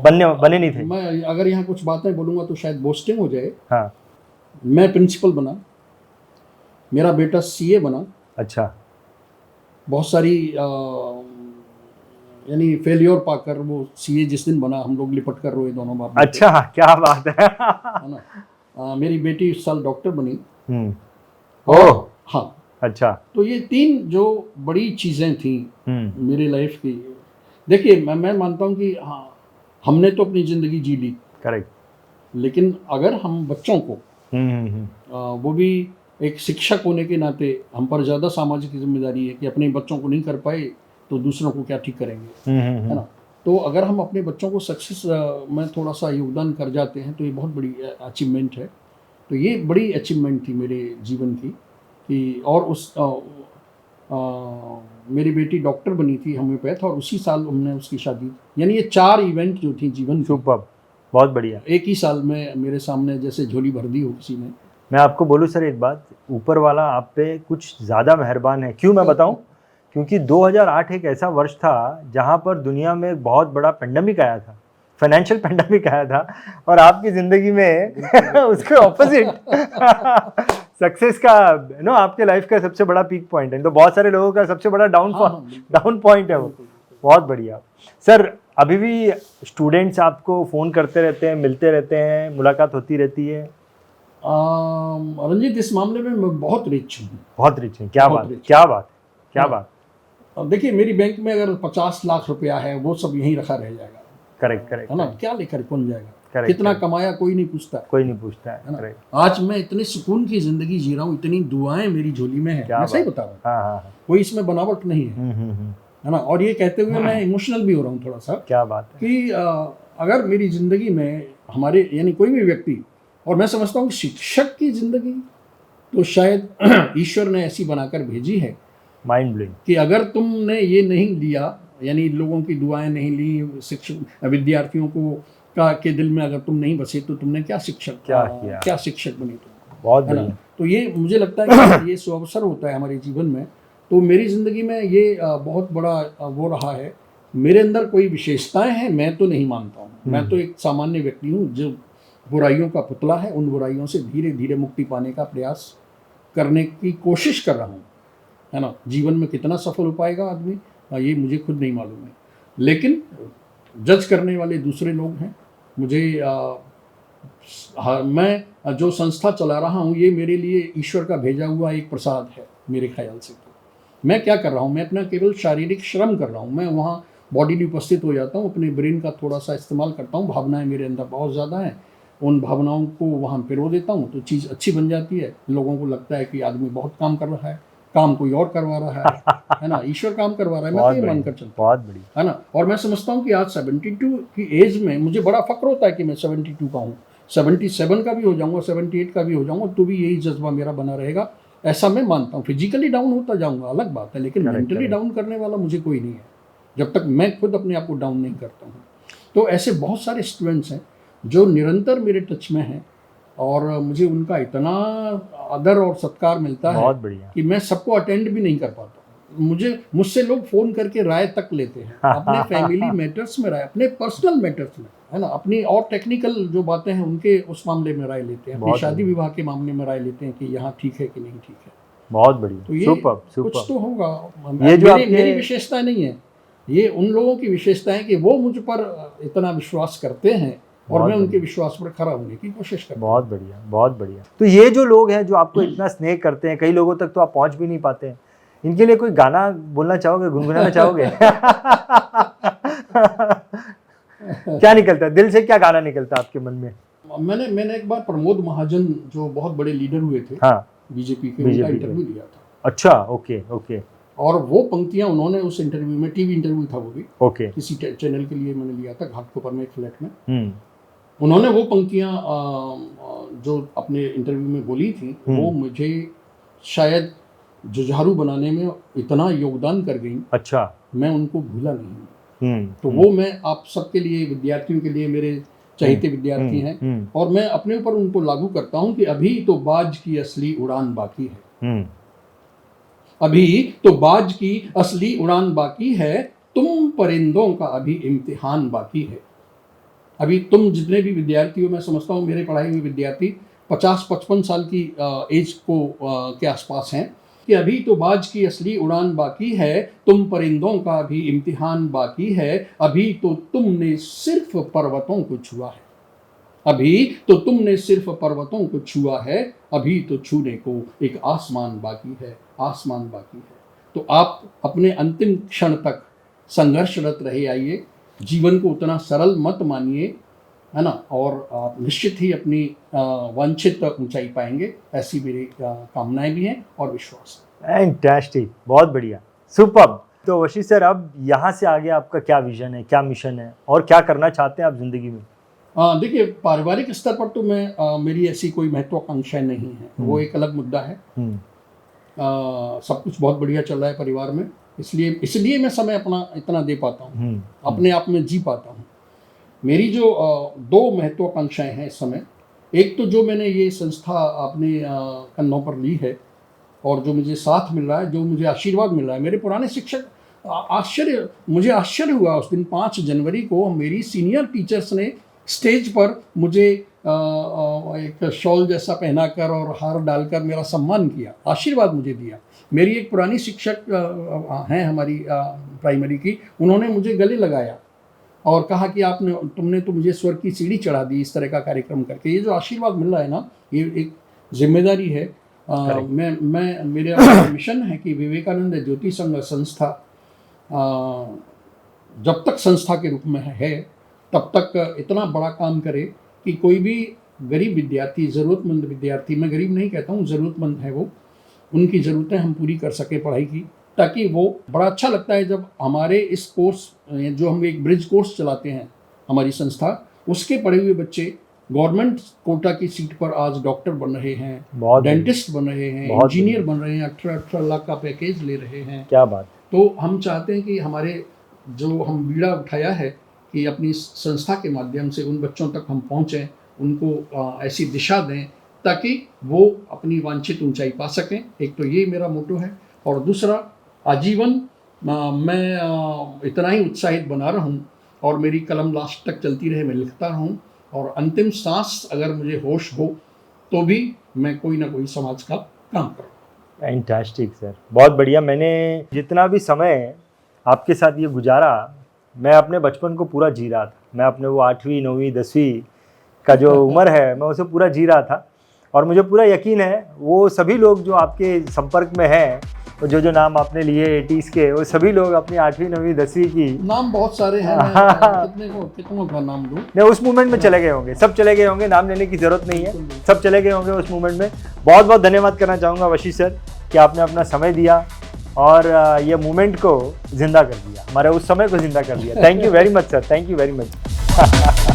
बने नहीं थे। मैं अगर यहाँ कुछ बातें बोलूँगा तो शायद बोस्टिंग हो जाए। हाँ। मैं प्रिंसिपल बना, मेरा बेटा सीए बना। अच्छा। बहुत सारी यानी फेलियर पाकर वो सीए जिस दिन बना, हम लोग लिपट कर रोए दोनों बाप बेटे। अच्छा, क्या बात है। ना। मेरी बेटी इस साल डॉक्टर बनी। ओह हाँ। अच्छा। तो ये 3 जो बड़ी चीज़ें थी मेरी लाइफ की। देखिए मैं मानता हूँ कि हाँ, हमने तो अपनी ज़िंदगी जी ली, करेक्ट, लेकिन अगर हम बच्चों को वो भी एक शिक्षक होने के नाते हम पर ज़्यादा सामाजिक जिम्मेदारी है कि अपने बच्चों को नहीं कर पाए तो दूसरों को क्या ठीक करेंगे, है ना। तो अगर हम अपने बच्चों को सक्सेस में थोड़ा सा योगदान कर जाते हैं तो ये बहुत बड़ी अचीवमेंट है। तो ये बड़ी अचीवमेंट थी मेरे जीवन की कि, और उस मेरी बेटी डॉक्टर बनी थी, होम्योपैथ, और उसी साल हमने उसकी शादी, यानी ये 4 इवेंट जो थी जीवन। सुपर, बहुत बढ़िया। एक ही साल में मेरे सामने जैसे झोली भर दी हो किसी ने। मैं आपको बोलूँ सर एक बात, ऊपर वाला आप पे कुछ ज़्यादा मेहरबान है। क्यों मैं बताऊँ? क्योंकि 2008 एक ऐसा वर्ष था जहाँ पर दुनिया में एक बहुत बड़ा पेंडेमिक आया था, फाइनेंशियल पेंडेमिक आया था, और आपकी ज़िंदगी में उसके ऑपोजिट सक्सेस का आपके लाइफ का सबसे बड़ा पीक पॉइंट है। तो बहुत सारे लोगों का सबसे बड़ा डाउन पॉइंट है वो। बहुत बढ़िया सर। अभी भी स्टूडेंट्स आपको फ़ोन करते रहते हैं, मिलते रहते हैं, मुलाकात होती रहती है? रंजीत, इस मामले में मैं बहुत रिच हूँ। बहुत रिच हैं? क्या बात, क्या बात, क्या बात। देखिए मेरी बैंक में अगर 50 लाख रुपया है वो सब यहीं रखा रह जाएगा। करेक्ट, करेक्ट, है ना। क्या लेकर कौन जाएगा? करेक्ट, कितना कमाया कोई नहीं पूछता, कोई नहीं पूछता है ना। आज मैं इतने सुकून की जिंदगी जी रहा हूँ, इतनी दुआएं मेरी झोली में है, मैं सही बता रहा हूँ। हाँ, कोई इसमें बनावट नहीं है, है ना। और ये कहते हुए मैं इमोशनल भी हो रहा हूँ थोड़ा सा। क्या बात है कि अगर मेरी जिंदगी में हमारे यानी कोई भी व्यक्ति, और मैं समझता हूँ शिक्षक की जिंदगी तो शायद ईश्वर ने ऐसी बनाकर भेजी है, माइंड ब्लोइंग, कि अगर तुमने ये नहीं लिया, यानी लोगों की दुआएं नहीं ली, शिक्षक विद्यार्थियों को के दिल में अगर तुम नहीं बसे तो तुमने क्या शिक्षक क्या शिक्षक बने तुम। बहुत बढ़िया। तो ये मुझे लगता है कि ये सुअवसर होता है हमारे जीवन में। तो मेरी ज़िंदगी में ये बहुत बड़ा वो रहा है। मेरे अंदर कोई विशेषताएं हैं मैं तो नहीं मानता हूँ। मैं तो एक सामान्य व्यक्ति हूँ जो बुराइयों का पुतला है। उन बुराइयों से धीरे धीरे मुक्ति पाने का प्रयास करने की कोशिश कर रहा हूँ, है ना। जीवन में कितना सफल हो पाएगा आदमी ये मुझे खुद नहीं मालूम है, लेकिन जज करने वाले दूसरे लोग हैं। मुझे मैं जो संस्था चला रहा हूँ ये मेरे लिए ईश्वर का भेजा हुआ एक प्रसाद है मेरे ख्याल से। तो मैं क्या कर रहा हूँ, मैं अपना केवल शारीरिक श्रम कर रहा हूँ। मैं वहाँ बॉडीली उपस्थित हो जाता हूँ, अपने ब्रेन का थोड़ा सा इस्तेमाल करता हूँ। भावनाएं मेरे अंदर बहुत ज़्यादा हैं, उन भावनाओं को वहाँ पिरो देता हूँ तो चीज़ अच्छी बन जाती है। लोगों को लगता है कि आदमी बहुत काम कर रहा है, काम कोई और करवा रहा है ना, ईश्वर काम करवा रहा है, मैं तो ये मानकर चलता हूँ, बहुत बढ़िया, है ना। और मैं समझता हूँ कि आज 72 की एज में मुझे बड़ा फक्र होता है कि मैं 72 का हूँ, 77 का भी हो जाऊँगा, 78 का भी हो जाऊँगा, तो भी यही जज्बा मेरा बना रहेगा, ऐसा मैं मानता हूँ। फिजिकली डाउन होता जाऊँगा अलग बात है, लेकिन मेंटली डाउन करने वाला मुझे कोई नहीं है, जब तक मैं खुद अपने आप को डाउन नहीं करता हूँ। तो ऐसे बहुत सारे स्टूडेंट्स हैं जो निरंतर मेरे टच में हैं, और मुझे उनका इतना आदर और सत्कार मिलता है बहुत बढ़िया, कि मैं सबको अटेंड भी नहीं कर पाता। मुझसे लोग फ़ोन करके राय तक लेते हैं, अपने फैमिली मैटर्स में राय, अपने पर्सनल मैटर्स में, है ना, अपनी और टेक्निकल जो बातें हैं उनके उस मामले में राय लेते हैं, अपनी शादी विवाह के मामले में राय लेते हैं कि यहाँ ठीक है कि नहीं ठीक है। बहुत बढ़िया, तो ये सुपर कुछ तो होगा। ये जो मेरी विशेषता नहीं है, ये उन लोगों की विशेषता है कि वो मुझ पर इतना विश्वास करते हैं और मैं उनके विश्वास पर खरा होने की कोशिश करता हूँ। बहुत बढ़िया, बहुत बढ़िया। तो ये जो लोग हैं जो आपको इतना स्नेह करते हैं, कई लोगों तक तो आप पहुंच भी नहीं पाते हैं, इनके लिए कोई गाना बोलना चाहोगे, गुनगुनाना चाहोगे? क्या निकलता है दिल से, क्या गाना निकलता है आपके मन में? मैंने एक बार प्रमोद महाजन जो बहुत बड़े लीडर हुए थे, हाँ, बीजेपी के, उनका इंटरव्यू लिया था। अच्छा, ओके ओके। और वो पंक्तियां उन्होंने उस इंटरव्यू में, टीवी इंटरव्यू था वो भी, ओके, किसी चैनल के लिए मैंने लिया था, घाटकोपर में एक फ्लैट में। उन्होंने वो पंक्तियां जो अपने इंटरव्यू में बोली थी, वो मुझे शायद जुझारू बनाने में इतना योगदान कर गई। अच्छा, मैं उनको भूला नहीं। तो वो मैं आप सबके लिए, विद्यार्थियों के लिए, मेरे चहेते विद्यार्थी हैं, और मैं अपने ऊपर उनको लागू करता हूं कि अभी तो बाज की असली उड़ान बाकी है, अभी तो बाज की असली उड़ान बाकी है, तुम परिंदों का अभी इम्तिहान बाकी है। अभी तुम जितने भी विद्यार्थी हो, मैं समझता हूँ मेरे पढ़ाए हुए विद्यार्थी 50-55 साल की एज को के आसपास हैं, कि अभी तो बाज की असली उड़ान बाकी है, तुम परिंदों का भी इम्तिहान बाकी है, अभी तो तुमने सिर्फ पर्वतों को छुआ है, अभी तो तुमने सिर्फ पर्वतों को छुआ है, अभी तो छूने को एक आसमान बाकी है, आसमान बाकी है। तो आप अपने अंतिम क्षण तक संघर्षरत रहे आइए, जीवन को उतना सरल मत मानिए, है ना, और आप निश्चित ही अपनी वांछित ऊंचाई पाएंगे, ऐसी मेरी कामनाएं भी हैं और विश्वास है। फैंटास्टिक, बहुत बढ़िया, सुपर। तो वशिष्ठ सर, अब यहाँ से आगे आपका क्या विजन है, क्या मिशन है, और क्या करना चाहते हैं आप जिंदगी में? देखिए, पारिवारिक स्तर पर तो मैं मेरी ऐसी कोई महत्वाकांक्षा नहीं है, वो एक अलग मुद्दा है। सब कुछ बहुत बढ़िया चल रहा है परिवार में, इसलिए मैं समय अपना इतना दे पाता हूँ, अपने आप में जी पाता हूँ। मेरी जो दो महत्वाकांक्षाएं हैं इस समय, एक तो जो मैंने ये संस्था अपने कंधों पर ली है, और जो मुझे साथ मिल रहा है, जो मुझे आशीर्वाद मिल रहा है, मेरे पुराने शिक्षक, मुझे आश्चर्य हुआ उस दिन 5 जनवरी को मेरी सीनियर टीचर्स ने स्टेज पर मुझे एक शॉल जैसा पहनाकर और हार डालकर मेरा सम्मान किया, आशीर्वाद मुझे दिया। मेरी एक पुरानी शिक्षक हैं हमारी प्राइमरी की, उन्होंने मुझे गले लगाया और कहा कि तुमने तो मुझे स्वर्ग की सीढ़ी चढ़ा दी इस तरह का कार्यक्रम करके। ये जो आशीर्वाद मिल रहा है ना, ये एक जिम्मेदारी है। मेरा मिशन है कि विवेकानंद ज्योति संघ संस्था जब तक संस्था के रूप में है, तब तक इतना बड़ा काम करे कि कोई भी गरीब विद्यार्थी, ज़रूरतमंद विद्यार्थी, मैं गरीब नहीं कहता हूँ, ज़रूरतमंद है वो, उनकी ज़रूरतें हम पूरी कर सकें पढ़ाई की, ताकि वो, बड़ा अच्छा लगता है जब हमारे इस कोर्स, जो हम एक ब्रिज कोर्स चलाते हैं हमारी संस्था, उसके पढ़े हुए बच्चे गवर्नमेंट कोटा की सीट पर आज डॉक्टर बन रहे हैं, डेंटिस्ट बन रहे हैं, इंजीनियर बन रहे हैं, 18 लाख का पैकेज ले रहे हैं। क्या बात। तो हम चाहते हैं कि हमारे जो हम बीड़ा उठाया है कि अपनी संस्था के माध्यम से उन बच्चों तक हम पहुँचें, उनको ऐसी दिशा दें ताकि वो अपनी वांछित ऊंचाई पा सकें। एक तो ये मेरा मोटो है, और दूसरा, आजीवन मैं इतना ही उत्साहित बना रहूं और मेरी कलम लास्ट तक चलती रहे, मैं लिखता रहूं, और अंतिम सांस अगर मुझे होश हो तो भी मैं कोई ना कोई समाज का काम करूं। फैंटास्टिक सर, बहुत बढ़िया। मैंने जितना भी समय आपके साथ ये गुजारा, मैं अपने बचपन को पूरा जी रहा था। मैं अपने वो 8वीं 9वीं 10वीं का जो उम्र है, मैं उसे पूरा जी रहा था, और मुझे पूरा यकीन है वो सभी लोग जो आपके संपर्क में हैं, तो जो नाम आपने लिए 80s के, वो सभी लोग अपनी 8वीं 9वीं 10वीं की, नाम बहुत सारे हैं, कितनों का नाम दूं? नहीं, उस मूवमेंट में चले गए होंगे, सब चले गए होंगे, नाम लेने की जरूरत नहीं है, सब चले गए होंगे उस मूवमेंट में। बहुत बहुत धन्यवाद करना चाहूँगा वशिष्ठ सर कि कि आपने अपना समय दिया और ये मोमेंट को ज़िंदा कर दिया, हमारे उस समय को ज़िंदा कर दिया। Thank you very much sir, thank you very much.